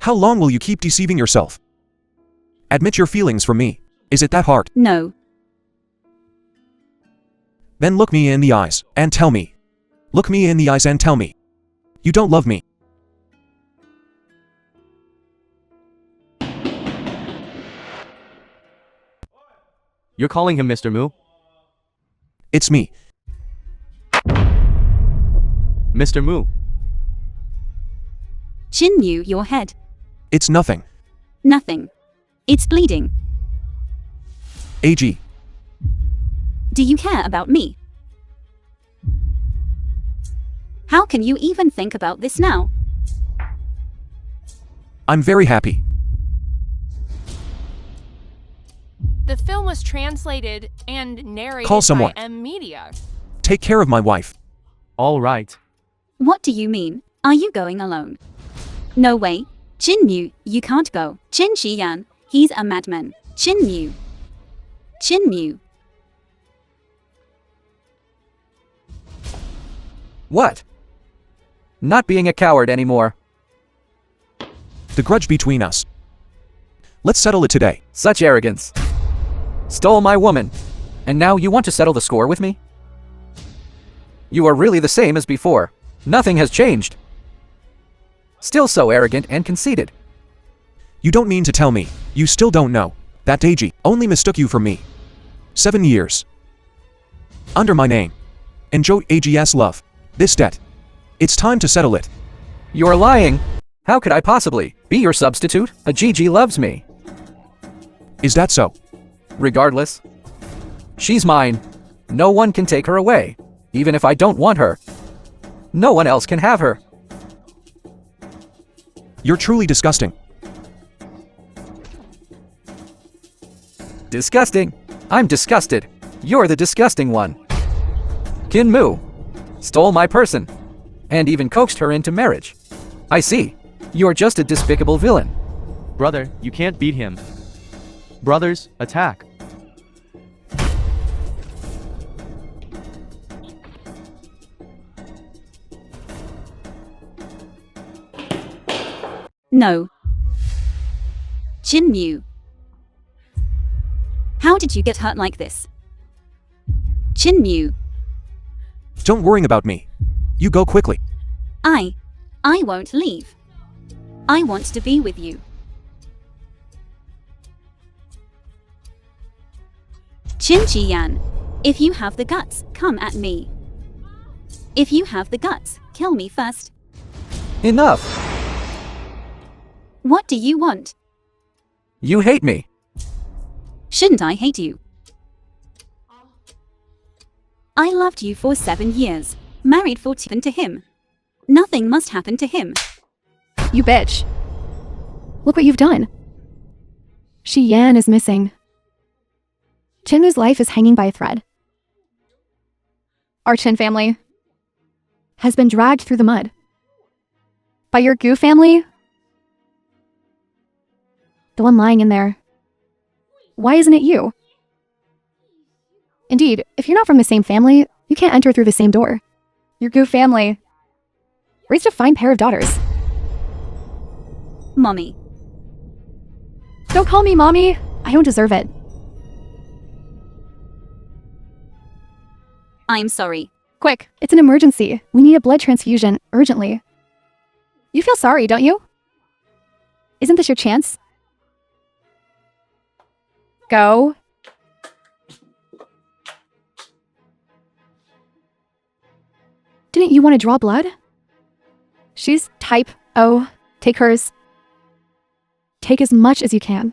How long will you keep deceiving yourself? Admit your feelings for me. Is it that hard? No. Then look me in the eyes and tell me. Look me in the eyes and tell me. You don't love me. You're calling him Mr. Mu? It's me. Mr. Mu. Chinmu, your head. It's nothing. Nothing. It's bleeding. AG. Do you care about me? How can you even think about this now? I'm very happy. The film was translated and narrated Call someone. by Media. Take care of my wife. All right. What do you mean? Are you going alone? No way. Chinmu, you can't go. Chin Shiyan, he's a madman. Chinmu. Chinmu. What? Not being a coward anymore. The grudge between us. Let's settle it today. Such arrogance. Stole my woman. And now you want to settle the score with me? You are really the same as before. Nothing has changed. Still so arrogant and conceited. You don't mean to tell me you still don't know that AG only mistook you for me. 7 years. Under my name. Enjoy AG's love. This debt. It's time to settle it. You're lying. How could I possibly be your substitute? A Gigi loves me. Is that so? Regardless. She's mine. No one can take her away. Even if I don't want her. No one else can have her. You're truly disgusting. Disgusting? I'm disgusted. You're the disgusting one. Kin Mu stole my person and even coaxed her into marriage. I see. You're just a despicable villain. Brother, you can't beat him. Brothers, attack. No. Chinmu. How did you get hurt like this? Chinmu. Don't worry about me. You go quickly. I won't leave. I want to be with you. Chin-Chi-Yan, if you have the guts, come at me. If you have the guts, kill me first. Enough! What do you want? You hate me. Shouldn't I hate you? I loved you for 7 years, married for 2 to him. Nothing must happen to him. You bitch. Look what you've done. Shi-Yan is missing. Chinmu's life is hanging by a thread. Our Chin family has been dragged through the mud. By your Gu family? The one lying in there. Why isn't it you? Indeed, if you're not from the same family, you can't enter through the same door. Your Gu family raised a fine pair of daughters. Mommy. Don't call me mommy. I don't deserve it. I'm sorry. Quick, it's an emergency. We need a blood transfusion, urgently. You feel sorry, don't you? Isn't this your chance? Go. Didn't you want to draw blood? She's type O. Take hers. Take as much as you can.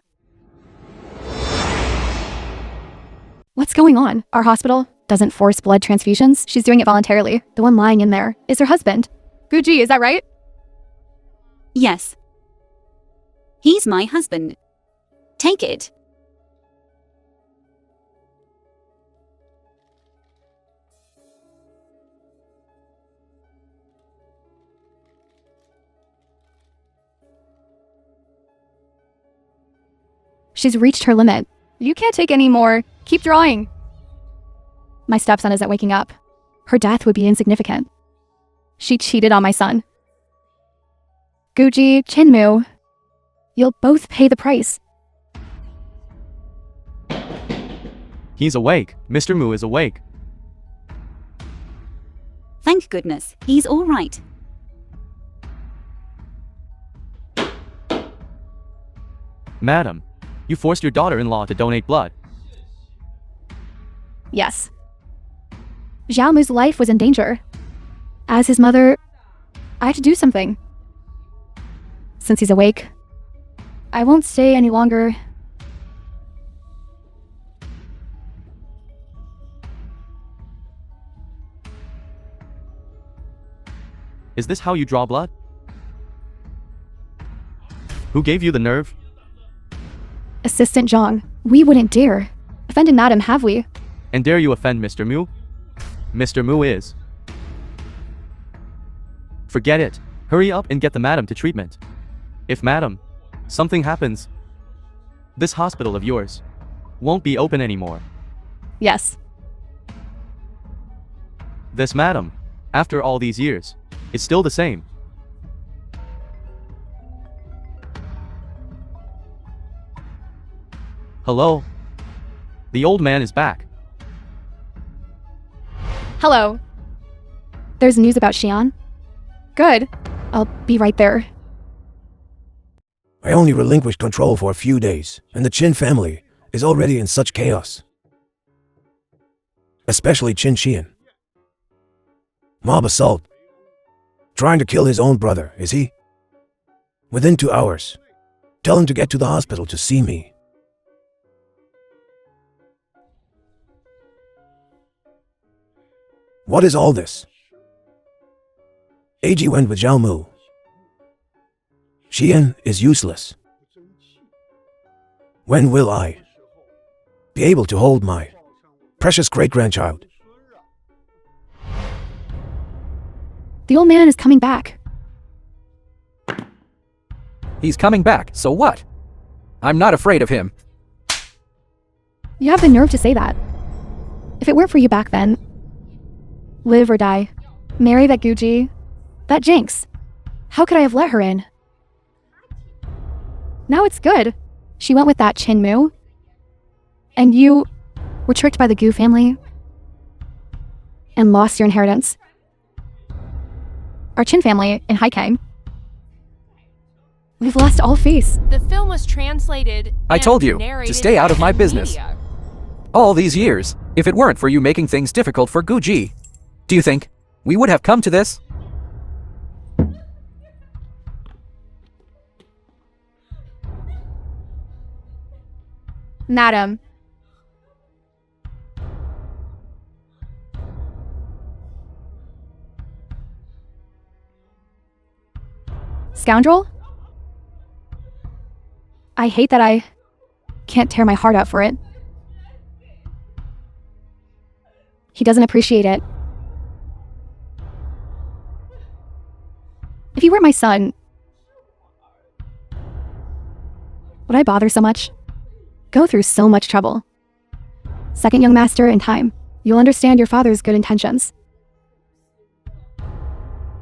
What's going on? Our hospital doesn't force blood transfusions. She's doing it voluntarily. The one lying in there is her husband. Guji, is that right? Yes. He's my husband. Take it. She's reached her limit. You can't take any more. Keep drawing. My stepson isn't waking up. Her death would be insignificant. She cheated on my son. Guji, Chinmu, you'll both pay the price. He's awake. Mr. Mu is awake. Thank goodness, he's all right. Madam, you forced your daughter-in-law to donate blood. Yes. Xiaomu's life was in danger. As his mother, I had to do something. Since he's awake, I won't stay any longer. Is this how you draw blood? Who gave you the nerve? Assistant Zhang, we wouldn't dare offend madam, have we? And dare you offend Mr. Mu? Mr. Mu is. Forget it. Hurry up and get the madam to treatment. If madam, something happens, this hospital of yours won't be open anymore. Yes. This madam, after all these years, is still the same. Hello? The old man is back. Hello. There's news about Xian? Good. I'll be right there. I only relinquished control for a few days, and the Chin family is already in such chaos. Especially Chin Xian. Mob assault. Trying to kill his own brother, is he? Within 2 hours. Tell him to get to the hospital to see me. What is all this? AG went with Zhao Mu. Xian is useless. When will I be able to hold my precious great-grandchild? The old man is coming back. He's coming back, so what? I'm not afraid of him. You have the nerve to say that. If it weren't for you back then, live or die, marry that Guji, that Jinx. How could I have let her in? Now it's good. She went with that Chinmu. And you were tricked by the Gu family and lost your inheritance. our Chin family in Haikang. We've lost all face. The film was translated. I and told you to narrated stay out of by my business. media. All these years, if it weren't for you making things difficult for Guji, do you think we would have come to this? Madam. Scoundrel? I hate that I can't tear my heart out for it. He doesn't appreciate it. If he weren't my son, would I bother so much? Go through so much trouble? Second, young master, in time, you'll understand your father's good intentions.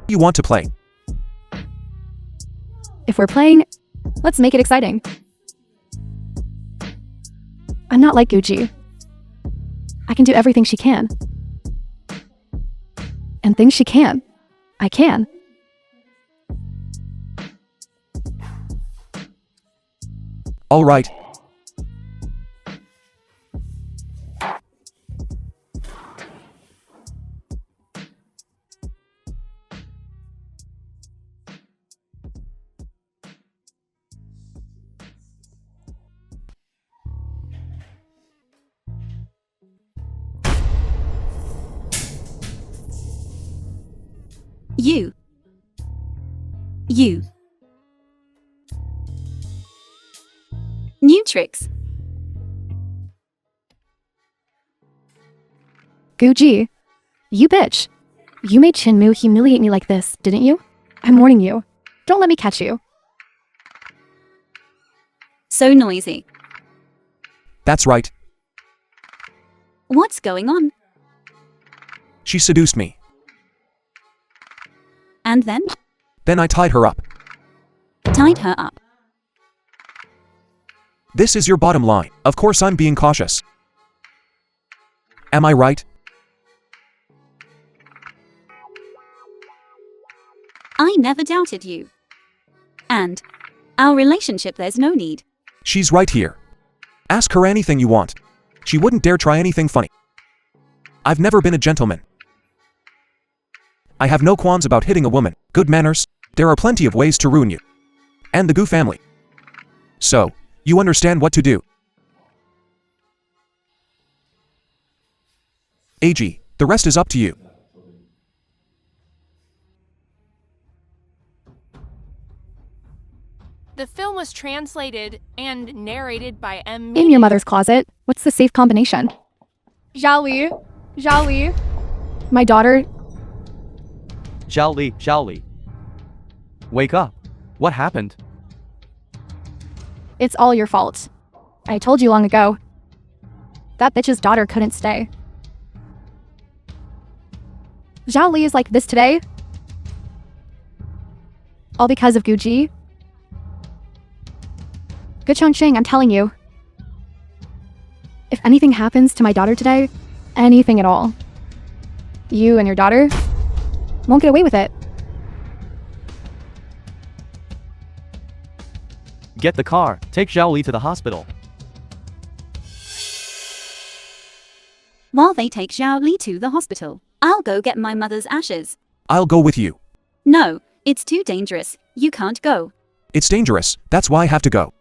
You want to play? If we're playing, let's make it exciting. I'm not like Guji. I can do everything she can. And things she can, I can. All right. You. New tricks. Guji, you bitch. You made Chinmu humiliate me like this, didn't you? I'm warning you. Don't let me catch you. So noisy. That's right. What's going on? She seduced me. And then? Then I tied her up. Tied her up. This is your bottom line. Of course I'm being cautious. Am I right? I never doubted you. And our relationship, there's no need. She's right here. Ask her anything you want. She wouldn't dare try anything funny. I've never been a gentleman. I have no qualms about hitting a woman. Good manners. There are plenty of ways to ruin you. And the Gu family. So, you understand what to do. AG, the rest is up to you. The film was translated and narrated by M. In your mother's closet, what's the safe combination? Zhao Li. My daughter. Zhao Li. Wake up. What happened? It's all your fault. I told you long ago. That bitch's daughter couldn't stay. Zhao Li is like this today. All because of Guji. Good Chongqing, I'm telling you. If anything happens to my daughter today, anything at all, you and your daughter won't get away with it. Get the car. Take Zhao Li to the hospital. While they take Zhao Li to the hospital, I'll go get my mother's ashes. I'll go with you. No, it's too dangerous. You can't go. It's dangerous, that's why I have to go.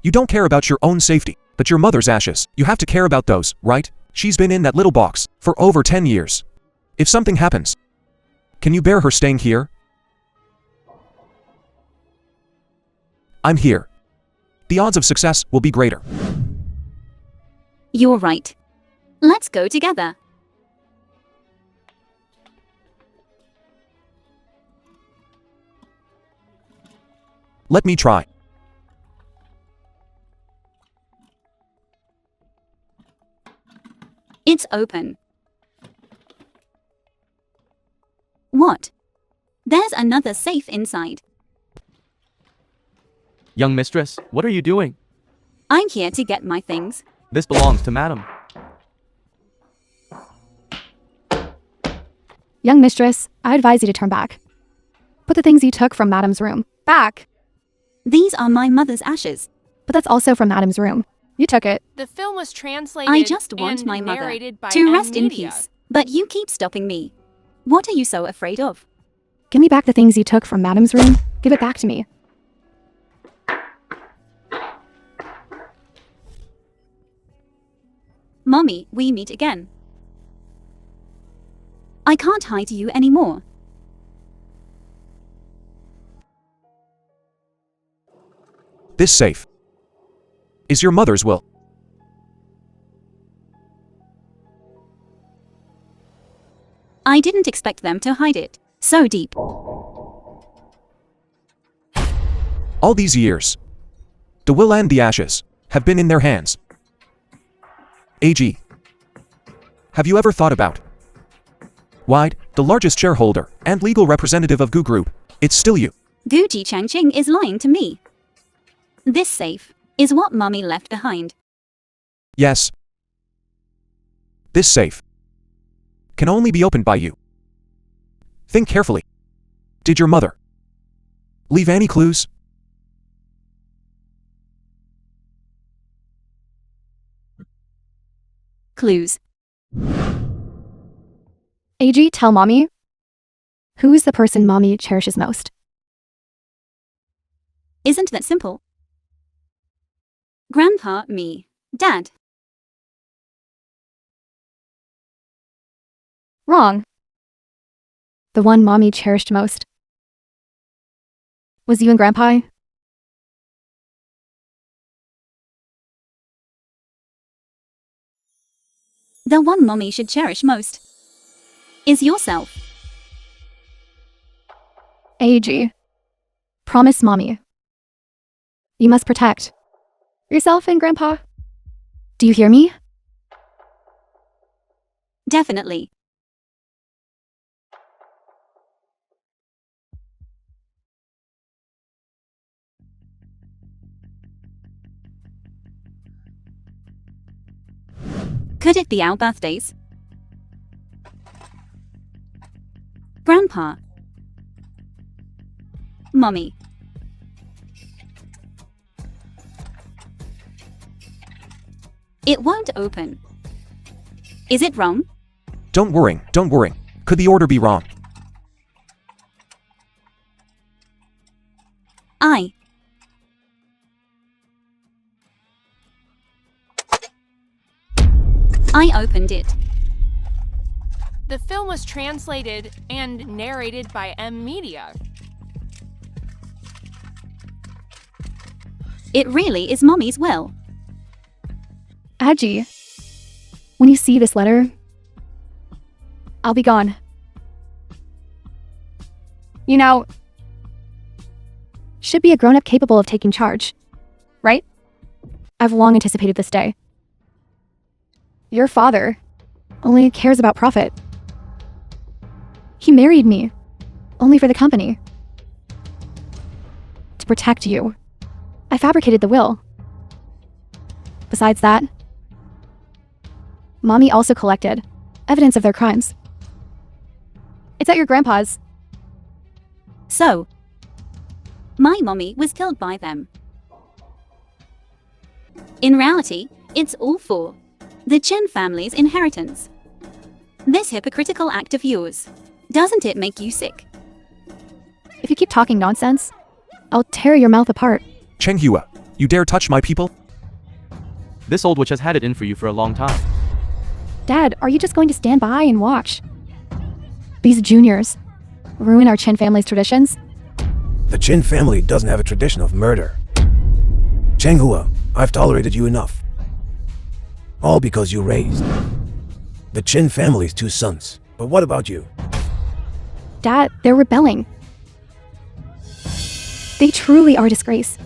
You don't care about your own safety, but your mother's ashes, you have to care about those, right? She's been in that little box for over 10 years. If something happens, can you bear her staying here? I'm here. The odds of success will be greater. You're right. Let's go together. Let me try. It's open. What? There's another safe inside. Young mistress, what are you doing? I'm here to get my things. This belongs to madam. Young mistress, I advise you to turn back. Put the things you took from Madam's room back. These are my mother's ashes. But that's also from Madam's room. You took it. The film was translated I just want and my mother narrated by to rest in Media. peace. But you keep stopping me. What are you so afraid of? Give me back the things you took from Madam's room. Give it back to me. Mommy, we meet again. I can't hide you anymore. This safe is your mother's will. I didn't expect them to hide it so deep. All these years, the will and the ashes have been in their hands. AG, have you ever thought about why, the largest shareholder and legal representative of Gu Group, it's still you? Gu Ji Changqing is lying to me. This safe is what Mommy left behind. Yes. This safe can only be opened by you. Think carefully. Did your mother leave any clues? Clues. AG, tell Mommy. Who is the person Mommy cherishes most? Isn't that simple? Grandpa, me, Dad. Wrong. The one Mommy cherished most was you and Grandpa. The one Mommy should cherish most is yourself. AG, promise Mommy. You must protect yourself and Grandpa. Do you hear me? Definitely. Could it be our birthdays? Grandpa. Mommy. It won't open. Is it wrong? Don't worry, don't worry. Could the order be wrong? I opened it. The film was translated and narrated by Media. It really is Mommy's will. Aji, when you see this letter, I'll be gone. You know, should be a grown-up capable of taking charge, right? I've long anticipated this day. Your father only cares about profit. He married me only for the company. To protect you, I fabricated the will. Besides that, Mommy also collected evidence of their crimes. It's at your grandpa's. So, my mommy was killed by them. In reality, it's all for the Chen family's inheritance. This hypocritical act of yours, doesn't it make you sick? If you keep talking nonsense, I'll tear your mouth apart. Cheng Hua, you dare touch my people? This old witch has had it in for you for a long time. Dad, are you just going to stand by and watch these juniors ruin our Chen family's traditions? The Chin family doesn't have a tradition of murder. Cheng Hua, I've tolerated you enough. All because you raised the Chin family's two sons. But what about you? Dad, they're rebelling. They truly are a disgrace.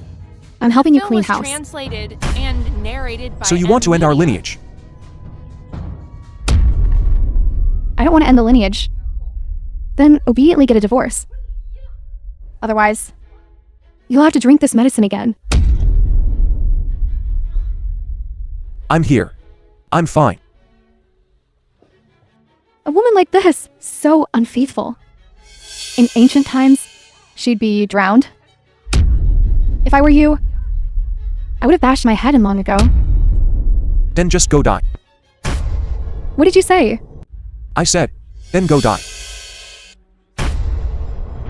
I'm helping you Film clean was house. translated and narrated by So you want to end our Media. lineage? I don't want to end the lineage. Then obediently get a divorce. Otherwise, you'll have to drink this medicine again. I'm here. I'm fine. A woman like this, so unfaithful. In ancient times, she'd be drowned. If I were you, I would have bashed my head in long ago. Then just go die. What did you say? I said, then go die.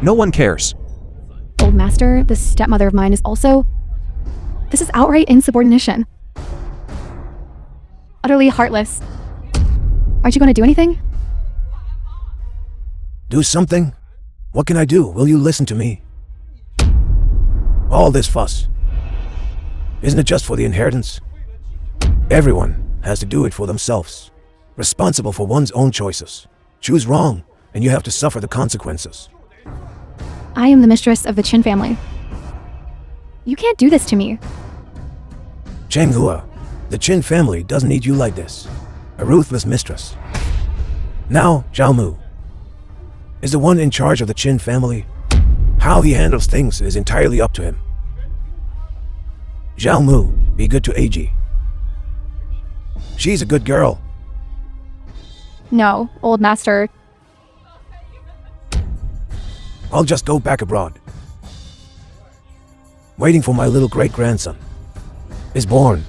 No one cares. Old master, this stepmother of mine is also... This is outright insubordination. Utterly heartless. Aren't you going to do anything? Do something? What can I do? Will you listen to me? All this fuss. Isn't it just for the inheritance? Everyone has to do it for themselves. Responsible for one's own choices. Choose wrong, and you have to suffer the consequences. I am the mistress of the Chin family. You can't do this to me. Cheng Hua, the Chin family doesn't need you like this. A ruthless mistress. Now, Zhao Mu is the one in charge of the Chin family. How he handles things is entirely up to him. Zhao Mu, be good to AG. She's a good girl. No, old master. I'll just go back abroad. Waiting for my little great-grandson is born.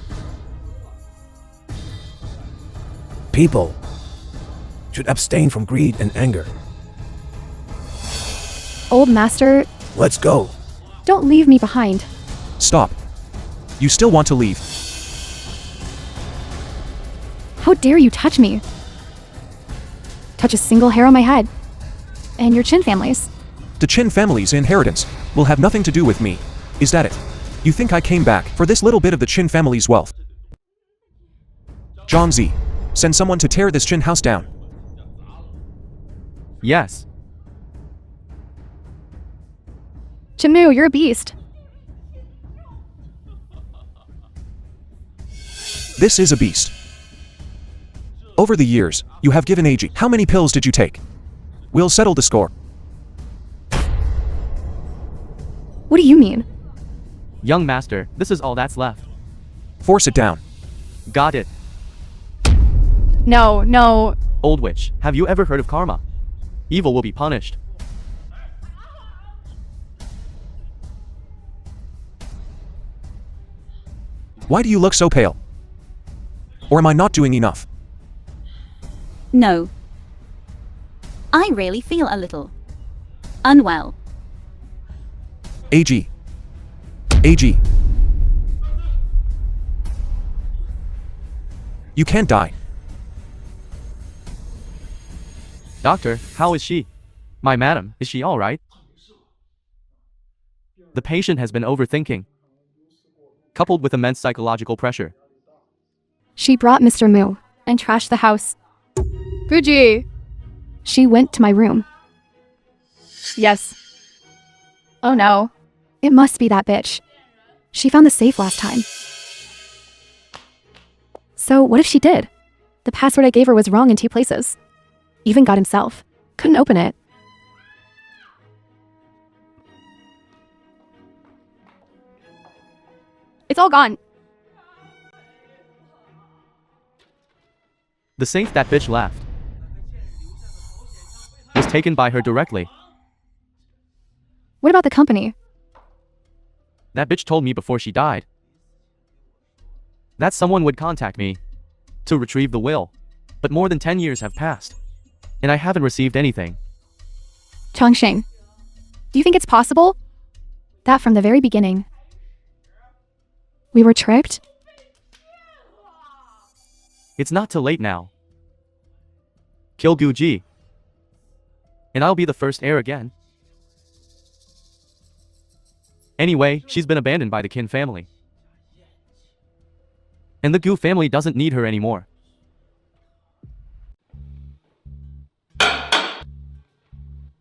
People should abstain from greed and anger. Old master, Let's go. don't leave me behind. Stop. You still want to leave. How dare you touch me? Touch a single hair on my head. And your Chin family's. The Chin family's inheritance will have nothing to do with me. Is that it? You think I came back for this little bit of the Chin family's wealth? Zhongzi, send someone to tear this Chin house down. Yes. Chimu, you're a beast. This is a beast. Over the years, you have given AG. How many pills did you take? We'll settle the score. What do you mean? Young master, this is all that's left. Force it down. Got it. No. Old witch, have you ever heard of karma? Evil will be punished. Why do you look so pale? Or am I not doing enough? No. I really feel a little unwell. AG. AG. You can't die. Doctor, how is she? My madam, is she alright? The patient has been overthinking, coupled with immense psychological pressure. She brought Mr. Mu and trashed the house. Fuji! She went to my room. Yes. Oh no. It must be that bitch. She found the safe last time. So what if she did? The password I gave her was wrong in 2 places. Even God himself couldn't open it. It's all gone. The safe that bitch left was taken by her directly. What about the company? That bitch told me before she died that someone would contact me to retrieve the will. But more than 10 years have passed, and I haven't received anything. Chongsheng, do you think it's possible that from the very beginning, we were tricked? It's not too late now. Kill Guji, and I'll be the first heir again. Anyway, she's been abandoned by the Qin family. And the Gu family doesn't need her anymore.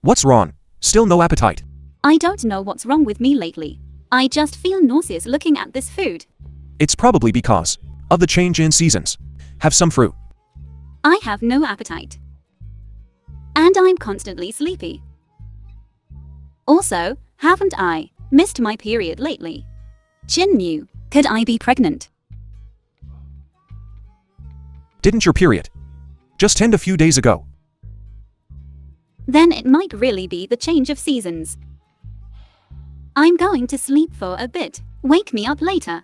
What's wrong? Still no appetite. I don't know what's wrong with me lately. I just feel nauseous looking at this food. It's probably because of the change in seasons. Have some fruit. I have no appetite. And I'm constantly sleepy. Also, haven't I missed my period lately? Chin Mu, could I be pregnant? Didn't your period just end a few days ago? Then it might really be the change of seasons. I'm going to sleep for a bit. Wake me up later.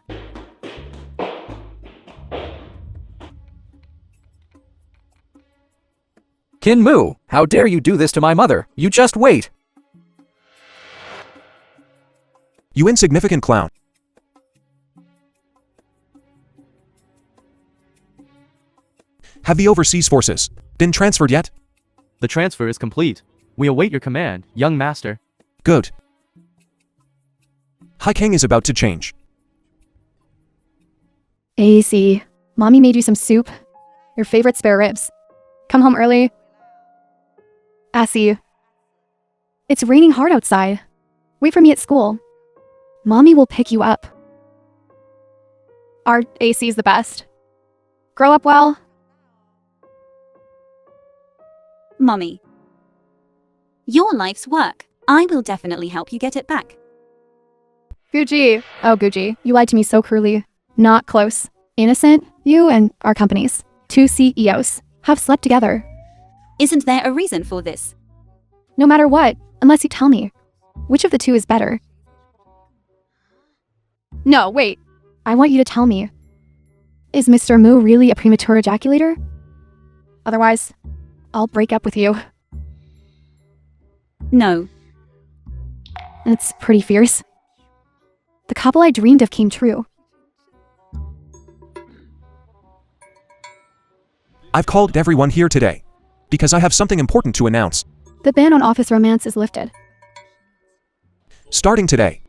Kin Moo, how dare you do this to my mother? You just wait. You insignificant clown. Have the overseas forces been transferred yet? The transfer is complete. We await your command, young master. Good. Hai King is about to change. AC, mommy made you some soup. Your favorite spare ribs. Come home early. Assy, it's raining hard outside. Wait for me at school. Mommy will pick you up. Our AC is the best. Grow up well. Mommy. Your life's work. I will definitely help you get it back. Gucci. Oh, Gucci, you lied to me so cruelly. Not close. Innocent, you and our companies. 2 CEOs have slept together. Isn't there a reason for this? No matter what, unless you tell me. Which of the two is better? No, wait. I want you to tell me. Is Mr. Moo really a premature ejaculator? Otherwise, I'll break up with you. No. It's pretty fierce. The couple I dreamed of came true. I've called everyone here today because I have something important to announce. The ban on office romance is lifted. Starting today,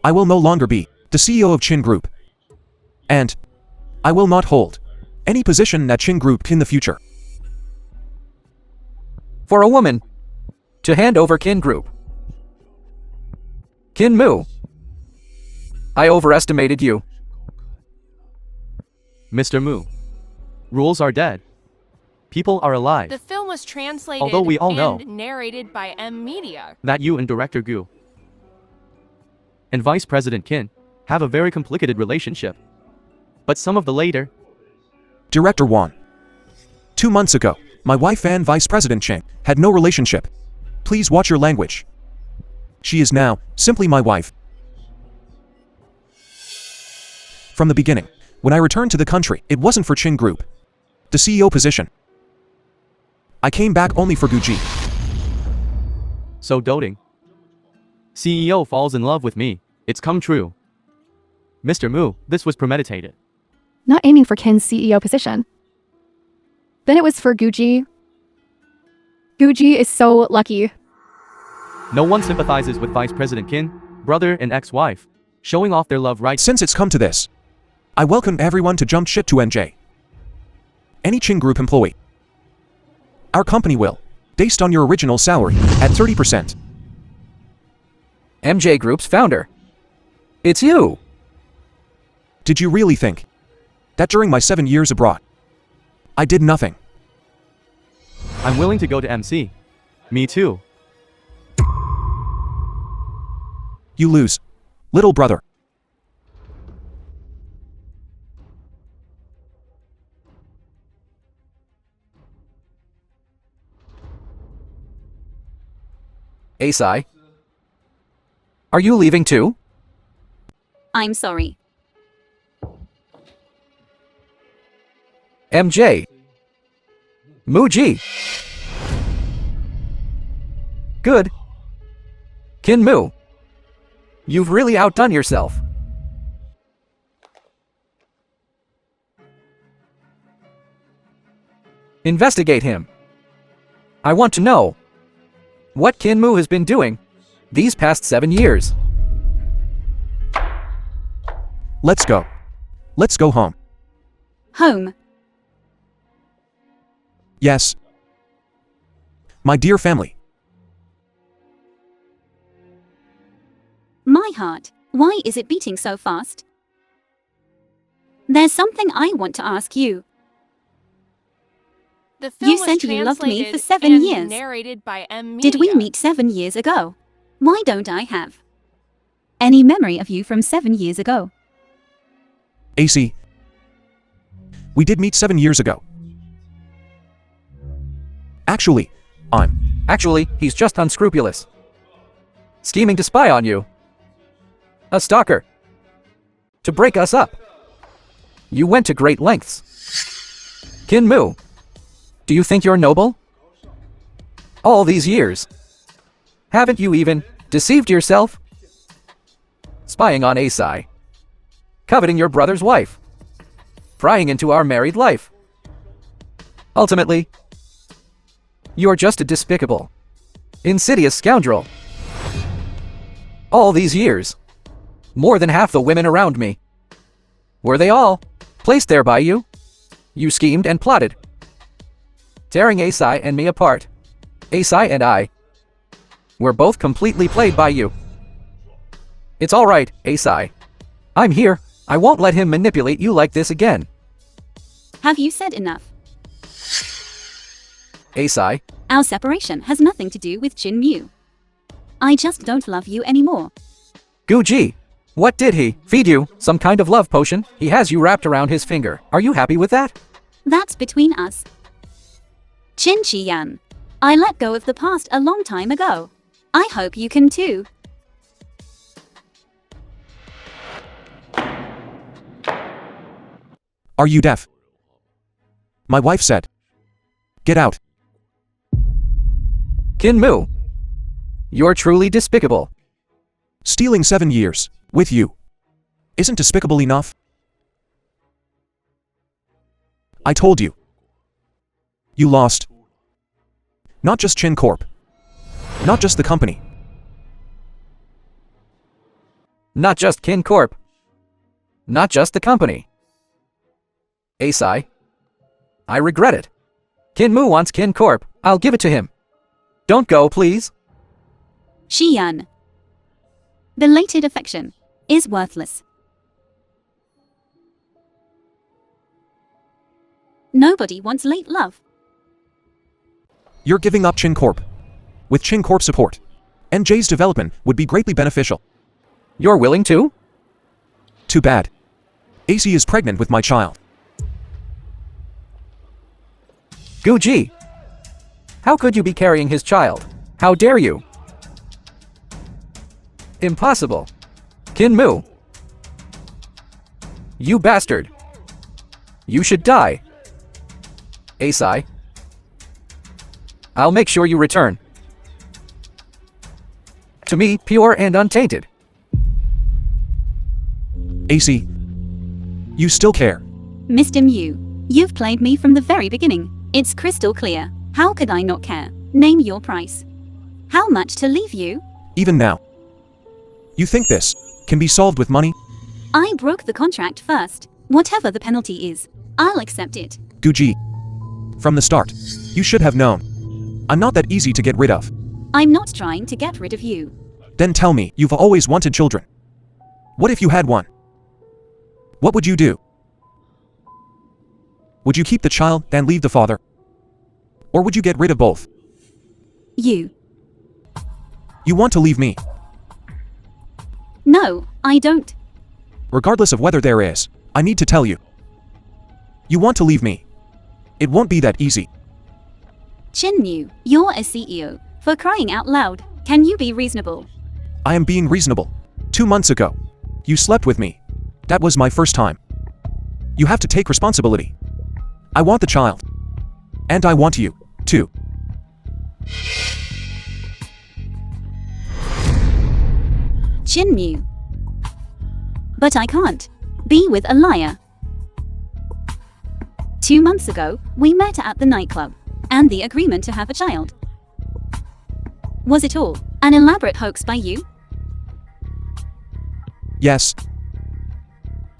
I will no longer be the CEO of Chin Group. And I will not hold any position at Chin Group in the future. For a woman to hand over Kin Group. Kin Moo, I overestimated you. Mr. Moo. Rules are dead. People are alive. The film was translated Although we all know and narrated by M Media. That you and Director Gu and Vice President Kin have a very complicated relationship. But some of the later Director Wan. 2 months ago, my wife and Vice President Cheng had no relationship. Please watch your language. She is now simply my wife. From the beginning, when I returned to the country, it wasn't for Chin Group, the CEO position. I came back only for Guji. so doting. CEO falls in love with me. It's come true. Mr. Moo, this was premeditated. Not aiming for Kin's CEO position. Then it was for Guji. Guji is so lucky. No one sympathizes with Vice President Kin, brother and ex-wife, showing off their love right. Since it's come to this, I welcome everyone to jump ship to NJ. Any Chin Group employee. Our company will, based on your original salary, at 30%. MJ Group's founder. It's you. Did you really think that during my 7 years abroad, I did nothing? I'm willing to go to MC. Me too. You lose, little brother. Asai. Are you leaving too? I'm sorry. MJ. Muji. Good. Kin Moo. You've really outdone yourself. Investigate him. I want to know what Kin Moo has been doing these past 7 years. Let's go. Let's go home. Home. Yes. My dear family. My heart, why is it beating so fast? There's something I want to ask you. The film You was said you loved me for translated 7 and years. narrated by M Media. Did we meet 7 years ago? Why don't I have any memory of you from 7 years ago? AC. We did meet 7 years ago. Actually, I'm Actually, he's just unscrupulous. Scheming to spy on you. A stalker. To break us up. You went to great lengths. Kin Moo. Do you think you're noble? All these years. Haven't you even deceived yourself? Spying on Asai. Coveting your brother's wife. Prying into our married life. Ultimately, you're just a despicable, insidious scoundrel. All these years, more than half the women around me, were they all placed there by you? You schemed and plotted, tearing Asai and me apart. Asai and I were both completely played by you. It's all right, Asai. I'm here. I won't let him manipulate you like this again. Have you said enough? Asai, Our separation has nothing to do with Chin Mew. I just don't love you anymore. Guji, what did he feed you? Some kind of love potion? He has you wrapped around his finger. Are you happy with that? That's between us. Chin Chi-yan, I let go of the past a long time ago. I hope you can too. Are you deaf? My wife said. Get out. Kin Moo, you're truly despicable. Stealing 7 years with you isn't despicable enough? I told you. You lost. Not just Chin Corp. Not just the company. Not just Kin Corp. Not just the company. Asai, I regret it. Kin Moo wants Kin Corp. I'll give it to him. Don't go, please. Xian. Belated affection is worthless. Nobody wants late love. You're giving up Chin Corp. With Chin Corp support, NJ's development would be greatly beneficial. You're willing to? Too bad. AC is pregnant with my child. Guji, how could you be carrying his child? How dare you? Impossible. Kin Moo. You bastard. You should die. Asai. I'll make sure you return. To me, pure and untainted. AC. You still care. Mr. Mew, you've played me from the very beginning. It's crystal clear. How could I not care? Name your price. How much to leave you? Even now. You think this can be solved with money? I broke the contract first. Whatever the penalty is, I'll accept it. Guji. From the start, you should have known. I'm not that easy to get rid of. I'm not trying to get rid of you. Then tell me, you've always wanted children. What if you had one? What would you do? Would you keep the child and leave the father? Or would you get rid of both? You. You want to leave me? No, I don't. Regardless of whether there is, I need to tell you. You want to leave me. It won't be that easy. Chin Mew, you're a CEO. For crying out loud, can you be reasonable? I am being reasonable. 2 months ago, you slept with me. That was my first time. You have to take responsibility. I want the child. And I want you, too. Chin Mew. But I can't be with a liar. 2 months ago, we met at the nightclub, and the agreement to have a child. Was it all an elaborate hoax by you? Yes.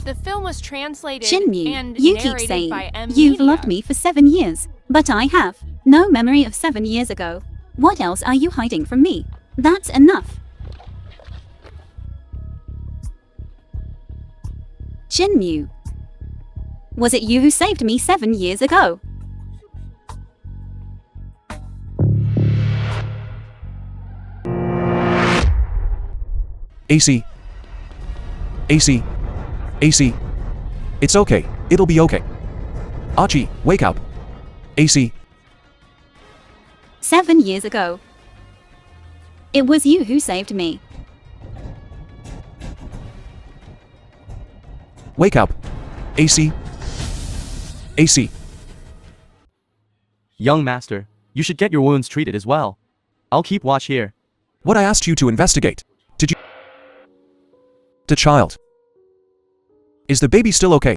The film was translated Chin Mew, and you keep narrated saying by M. you've Media. loved me for 7 years, but I have no memory of 7 years ago. What else are you hiding from me? That's enough. Chin Mew. Was it you who saved me 7 years ago? AC. AC. AC. It's okay. It'll be okay. Achi, wake up. AC. 7 years ago. It was you who saved me. Wake up. AC. AC. Young master, you should get your wounds treated as well. I'll keep watch here. What I asked you to investigate. Did you? The child. Is the baby still okay?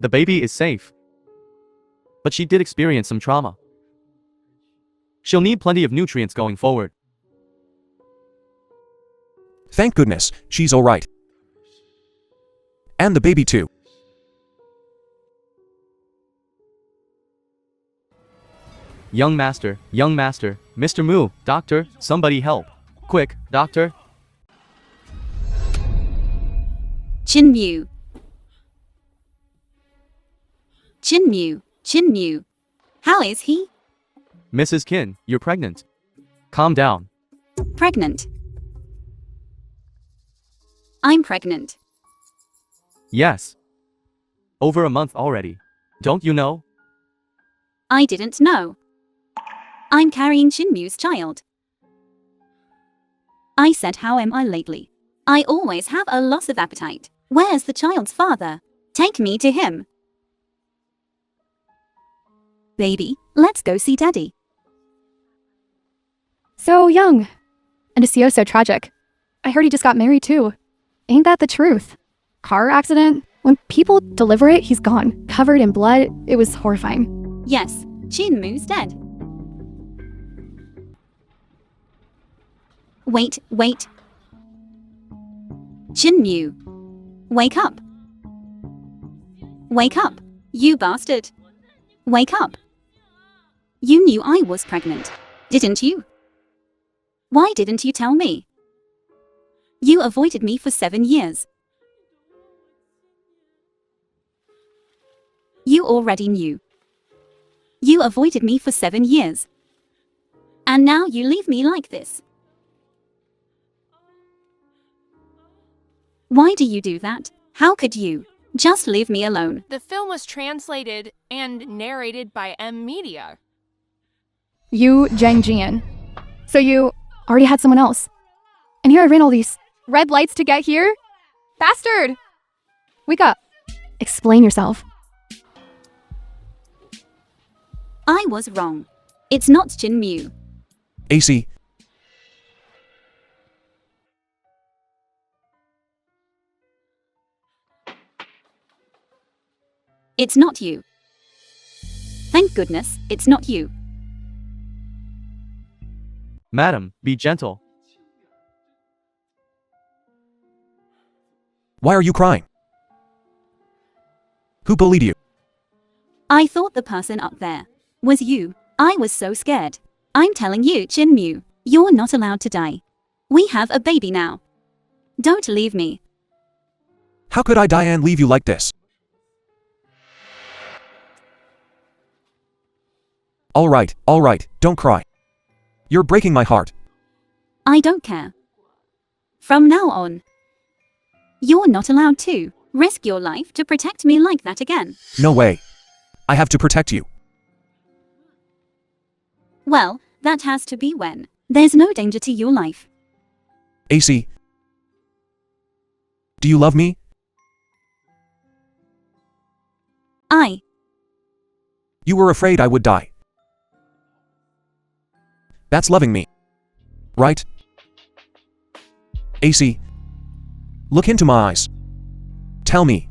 The baby is safe. But she did experience some trauma. She'll need plenty of nutrients going forward. Thank goodness, she's alright. And the baby too. Young master, Mr. Moo, doctor, somebody help. Quick, doctor. Chinmu. Chinmu. Chinmu. How is he? Mrs. Kin, you're pregnant. Calm down. Pregnant. I'm pregnant. Yes. Over a month already. Don't you know? I didn't know. I'm carrying Chinmu's child. I said, how am I lately? I always have a loss of appetite. Where's the child's father? Take me to him. Baby, let's go see daddy. So young. And to see you so tragic. I heard he just got married too. Ain't that the truth? Car accident? When people deliver it, he's gone. Covered in blood. It was horrifying. Yes, Chinmu's dead. Wait. Chinmu. Wake up. Wake up, you bastard. Wake up. You knew I was pregnant, didn't you? Why didn't you tell me? You avoided me for 7 years. You already knew. You avoided me for 7 years. And now you leave me like this. Why do you do that? How could you? Just leave me alone. The film was translated and narrated by M Media. You, Zhang Jian. So you already had someone else. And here I ran all these red lights to get here? Bastard! Wake up. Explain yourself. I was wrong. It's not Chinmu. AC. It's not you. Thank goodness, it's not you. Madam, be gentle. Why are you crying? Who bullied you? I thought the person up there was you. I was so scared. I'm telling you, Chinmu, you're not allowed to die. We have a baby now. Don't leave me. How could I die and leave you like this? Alright, don't cry. You're breaking my heart. I don't care. From now on, you're not allowed to risk your life to protect me like that again. No way. I have to protect you. Well, that has to be when there's no danger to your life. AC. Do you love me? You were afraid I would die. That's loving me. Right? AC. Look into my eyes. Tell me.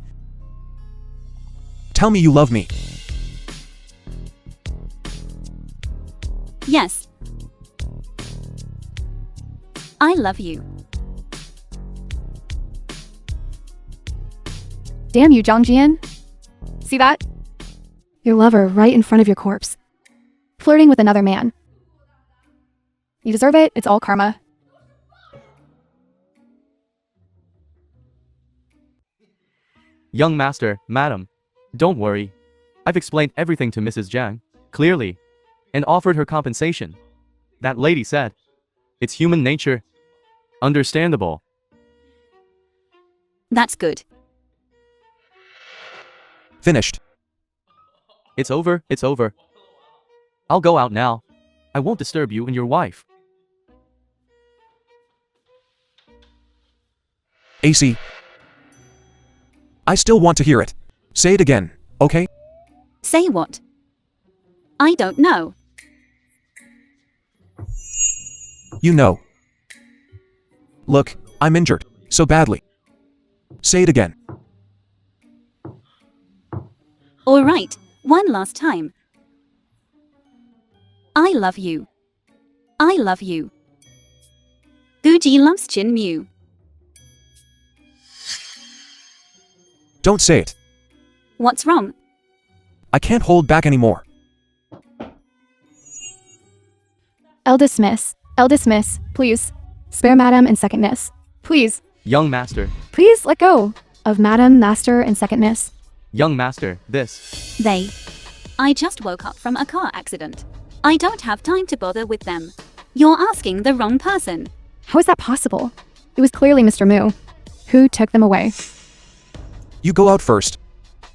Tell me you love me. Yes. I love you. Damn you, Zhang Jian. See that? Your lover right in front of your corpse. Flirting with another man. You deserve it, it's all karma. Young master, madam, don't worry. I've explained everything to Mrs. Zhang, clearly, and offered her compensation. That lady said, it's human nature. Understandable. That's good. Finished. It's over. I'll go out now. I won't disturb you and your wife. AC. I still want to hear it. Say it again, okay? Say what? I don't know. You know. Look, I'm injured. So badly. Say it again. Alright, one last time. I love you. I love you. Guji loves Chin Mew. Don't say it. What's wrong? I can't hold back anymore. Eldest miss, please. Spare madam and second miss. Please, Young master. please let go of madam, master, and second miss. Young master, this. I just woke up from a car accident. I don't have time to bother with them. You're asking the wrong person. How is that possible? It was clearly Mr. Moo. Who took them away? You go out first.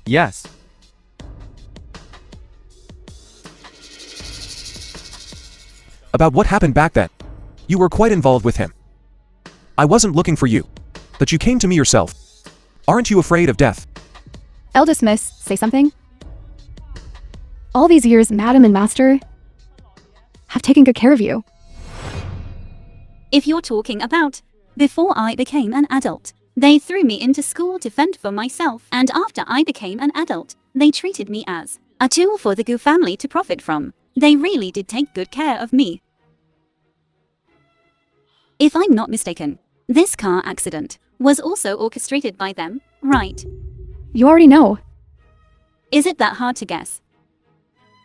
Yes. About what happened back then. You were quite involved with him. I wasn't looking for you. But you came to me yourself. Aren't you afraid of death? Eldest miss, say something. All these years, madam and master have taken good care of you. If you're talking about before I became an adult, they threw me into school to fend for myself, and after I became an adult, they treated me as a tool for the Gu family to profit from. They really did take good care of me. If I'm not mistaken, this car accident was also orchestrated by them, right? You already know. Is it that hard to guess?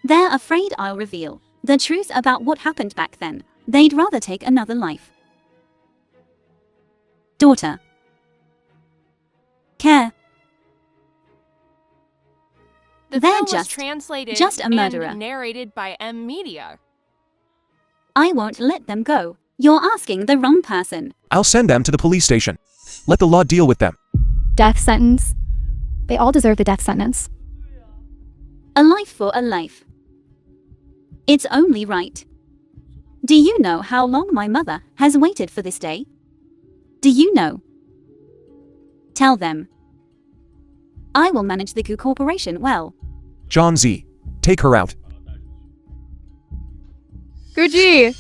They're afraid I'll reveal the truth about what happened back then. They'd rather take another life. Daughter. Care. The They're film was just translated a murderer. and narrated by M Media. I won't let them go. You're asking the wrong person. I'll send them to the police station. Let the law deal with them. Death sentence. They all deserve the death sentence. A life for a life. It's only right. Do you know how long my mother has waited for this day? Do you know? Tell them. I will manage the Gu Corporation well. John Z. Take her out. Guji!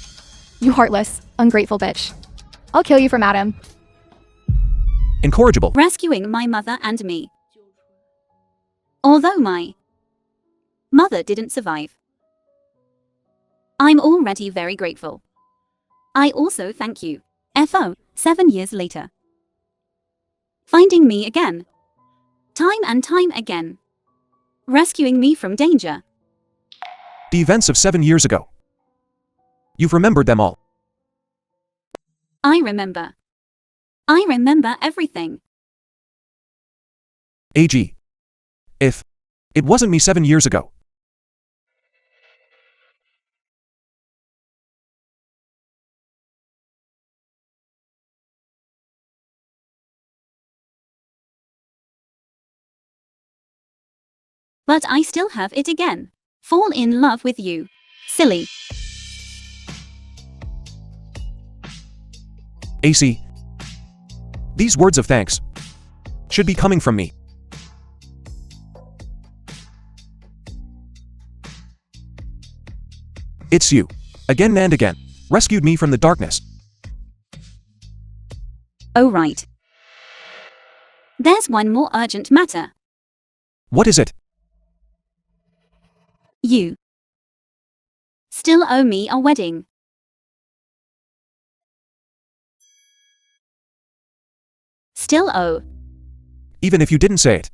You heartless, ungrateful bitch. I'll kill you for madam. Incorrigible. Rescuing my mother and me. Although my mother didn't survive, I'm already very grateful. I also thank you. FO, 7 years later. Finding me again. Time and time again. Rescuing me from danger. The events of 7 years ago. You've remembered them all. I remember. I remember everything. AG. If it wasn't me 7 years ago. But I still have it again. Fall in love with you. Silly. AC. These words of thanks should be coming from me. It's you. Again and again. Rescued me from the darkness. Oh right. There's one more urgent matter. What is it? You still owe me a wedding. Still owe. Even if you didn't say it,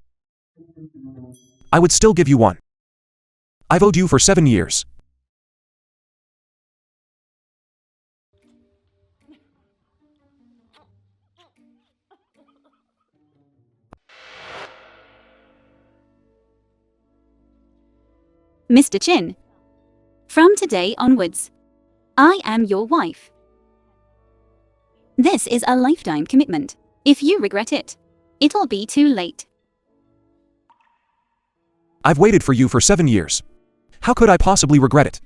I would still give you one. I've owed you for 7 years. Mr. Chin. From today onwards, I am your wife. This is a lifetime commitment. If you regret it, it'll be too late. I've waited for you for 7 years. How could I possibly regret it?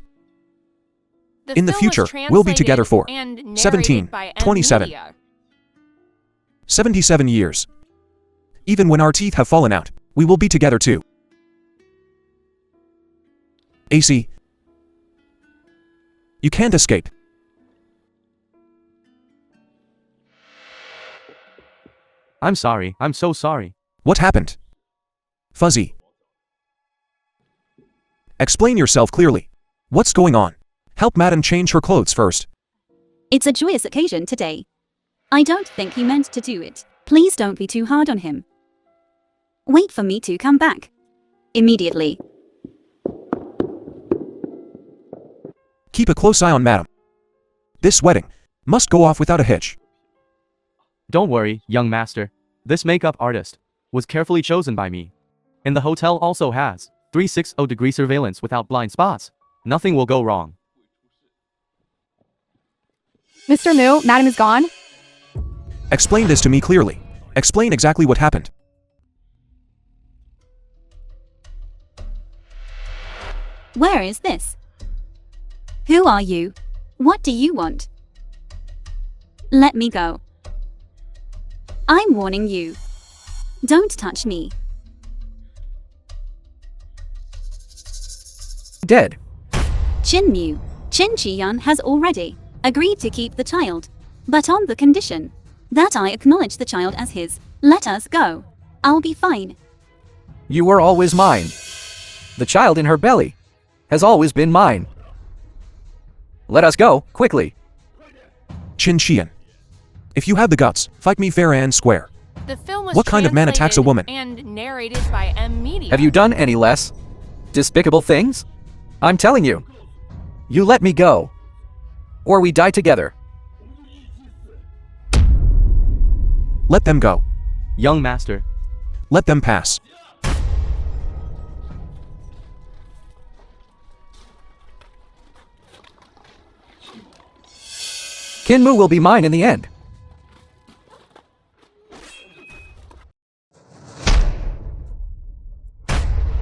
The In the film was future, we'll be together for translated and 17, narrated by 27. media. 77 years. Even when our teeth have fallen out, we will be together too. AC. You can't escape. I'm sorry, I'm so sorry. What happened? Fuzzy. Explain yourself clearly. What's going on? Help Madam change her clothes first. It's a joyous occasion today. I don't think he meant to do it. Please don't be too hard on him. Wait for me to come back. Immediately. Keep a close eye on Madam. This wedding must go off without a hitch. Don't worry, young master. This makeup artist was carefully chosen by me. And the hotel also has 360-degree surveillance without blind spots. Nothing will go wrong. Mr. Mu, Madam is gone. Explain this to me clearly. Explain exactly what happened. Where is this? Who are you? What do you want? Let me go. I'm warning you. Don't touch me. Dead. Chin Chi-yun has already agreed to keep the child, but on the condition that I acknowledge the child as his. Let us go. I'll be fine. You were always mine. The child in her belly has always been mine. Let us go, quickly. Chin Chian. If you have the guts, fight me fair and square. The film was What kind of man attacks a woman? and narrated by media. Have you done any less despicable things? I'm telling you. You let me go. Or we die together. Let them go. Young master. Let them pass. Kinmu will be mine in the end.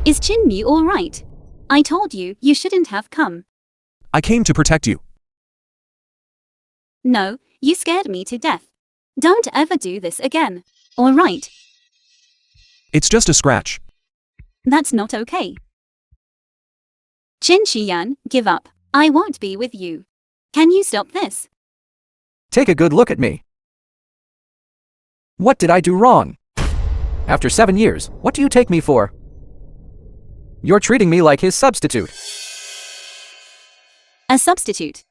Is Chin-mu all right? I told you you shouldn't have come. I came to protect you. No, you scared me to death. Don't ever do this again. All right? It's just a scratch. That's not okay. Chin Chi-yun, give up. I won't be with you. Can you stop this? Take a good look at me. What did I do wrong? After 7 years, what do you take me for? You're treating me like his substitute. A substitute.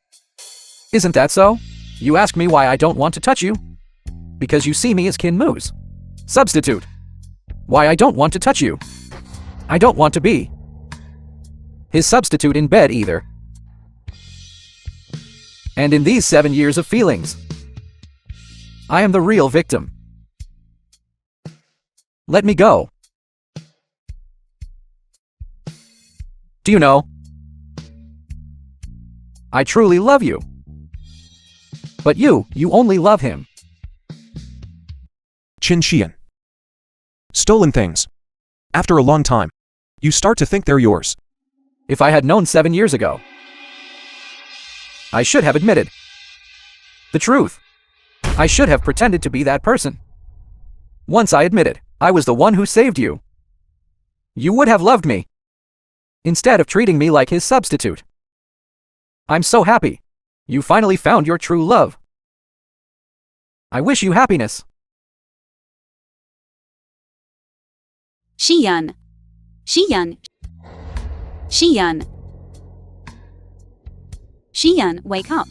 Isn't that so? You ask me why I don't want to touch you? Because you see me as Kinmu's substitute. Why I don't want to touch you? I don't want to be his substitute in bed either. And in these 7 years of feelings, I am the real victim. Let me go. Do you know? I truly love you. But you only love him. Chin Chian. Stolen things. After a long time, you start to think they're yours. If I had known 7 years ago, I should have admitted the truth. I should have pretended to be that person. Once I admitted I was the one who saved you, you would have loved me, instead of treating me like his substitute. I'm so happy you finally found your true love. I wish you happiness. Shi-yun. Shi-yun. Shi-yun. Shi-yun, wake up.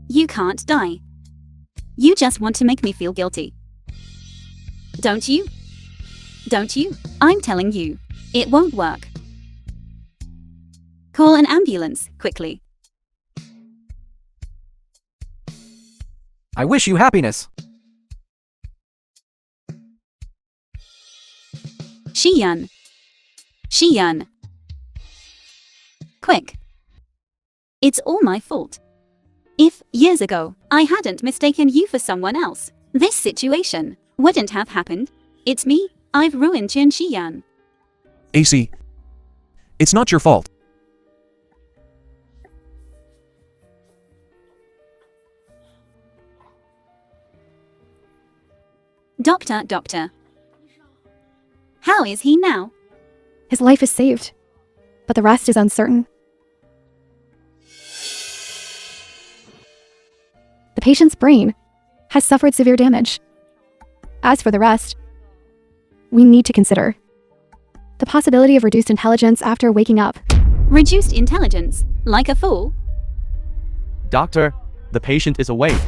You can't die. You just want to make me feel guilty. Don't you? Don't you? I'm telling you, it won't work. Call an ambulance, quickly. I wish you happiness. Shi-yun. Shi-yun. Quick. It's all my fault. If, years ago, I hadn't mistaken you for someone else, this situation wouldn't have happened. It's me. I've ruined Chin Shi-yun. AC. It's not your fault. Doctor. How is he now? His life is saved, but the rest is uncertain. The patient's brain has suffered severe damage. As for the rest, we need to consider the possibility of reduced intelligence after waking up. Reduced intelligence, like a fool? Doctor, the patient is awake.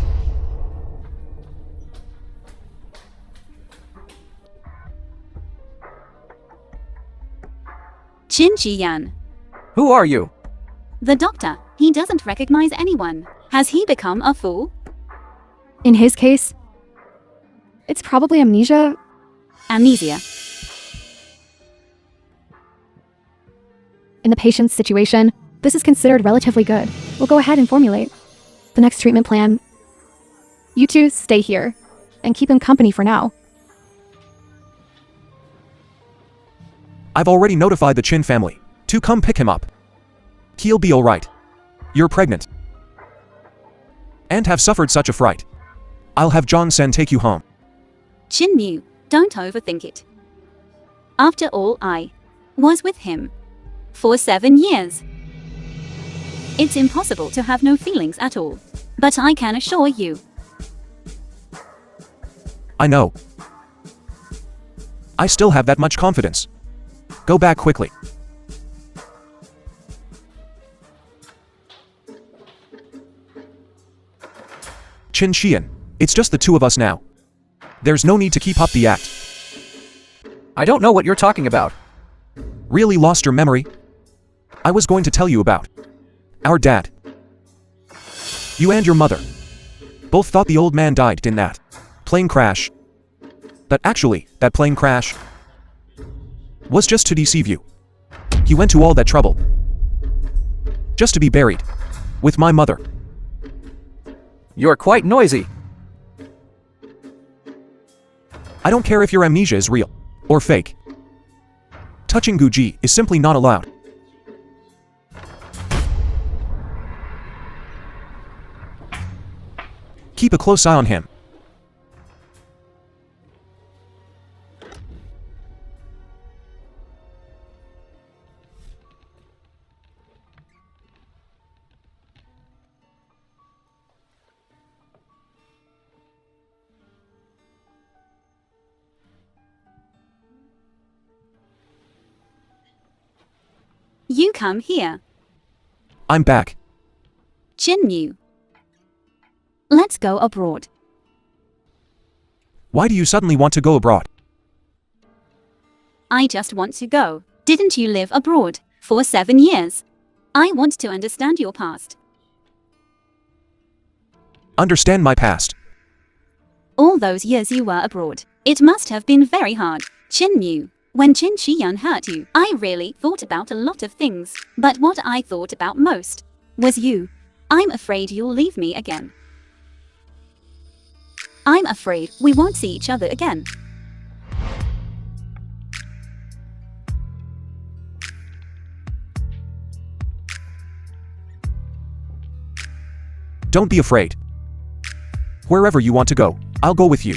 Chin Chi-yan. Who are you? The doctor. He doesn't recognize anyone. Has he become a fool? In his case, it's probably amnesia. Amnesia. In the patient's situation, this is considered relatively good. We'll go ahead and formulate the next treatment plan. You two stay here and keep him company for now. I've already notified the Chin family to come pick him up. He'll be alright. You're pregnant and have suffered such a fright. I'll have John-sen take you home. Chin Mu, don't overthink it. After all, I was with him for 7 years. It's impossible to have no feelings at all. But I can assure you. I know. I still have that much confidence. Go back quickly. Chin Xian, it's just the two of us now. There's no need to keep up the act. I don't know what you're talking about. Really lost your memory? I was going to tell you about our dad. You and your mother both thought the old man died in that plane crash. But actually, that plane crash was just to deceive you. He went to all that trouble just to be buried with my mother. You're quite noisy. I don't care if your amnesia is real or fake. Touching Guji is simply not allowed. Keep a close eye on him. You come here. I'm back. Chin Mu. Let's go abroad. Why do you suddenly want to go abroad? I just want to go. Didn't you live abroad for 7 years? I want to understand your past. Understand my past. All those years you were abroad. It must have been very hard. Chin Mu. When Chin Xian hurt you, I really thought about a lot of things. But what I thought about most was you. I'm afraid you'll leave me again. I'm afraid we won't see each other again. Don't be afraid. Wherever you want to go, I'll go with you.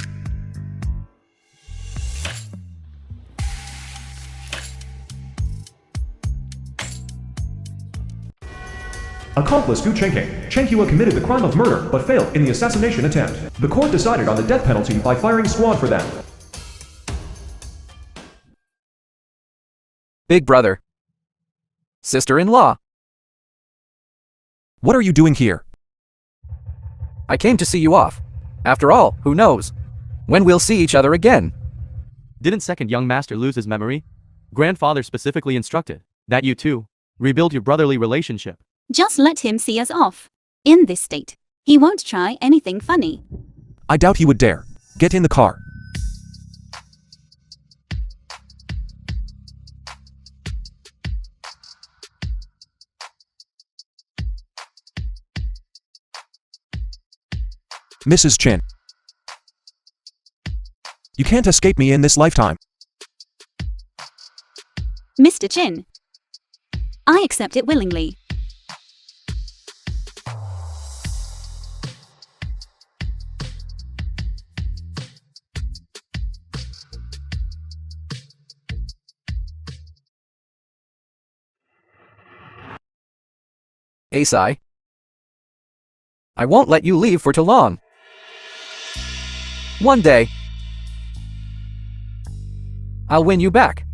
Accomplice Gu Chenke. Chenghua committed the crime of murder, but failed in the assassination attempt. The court decided on the death penalty by firing squad for them. Big brother. Sister-in-law. What are you doing here? I came to see you off. After all, who knows when we'll see each other again? Didn't second young master lose his memory? Grandfather specifically instructed that you two rebuild your brotherly relationship. Just let him see us off. In this state, he won't try anything funny. I doubt he would dare. Get in the car. Mrs. Chin. You can't escape me in this lifetime. Mr. Chin. I accept it willingly. Asai. I won't let you leave for too long. One day, I'll win you back.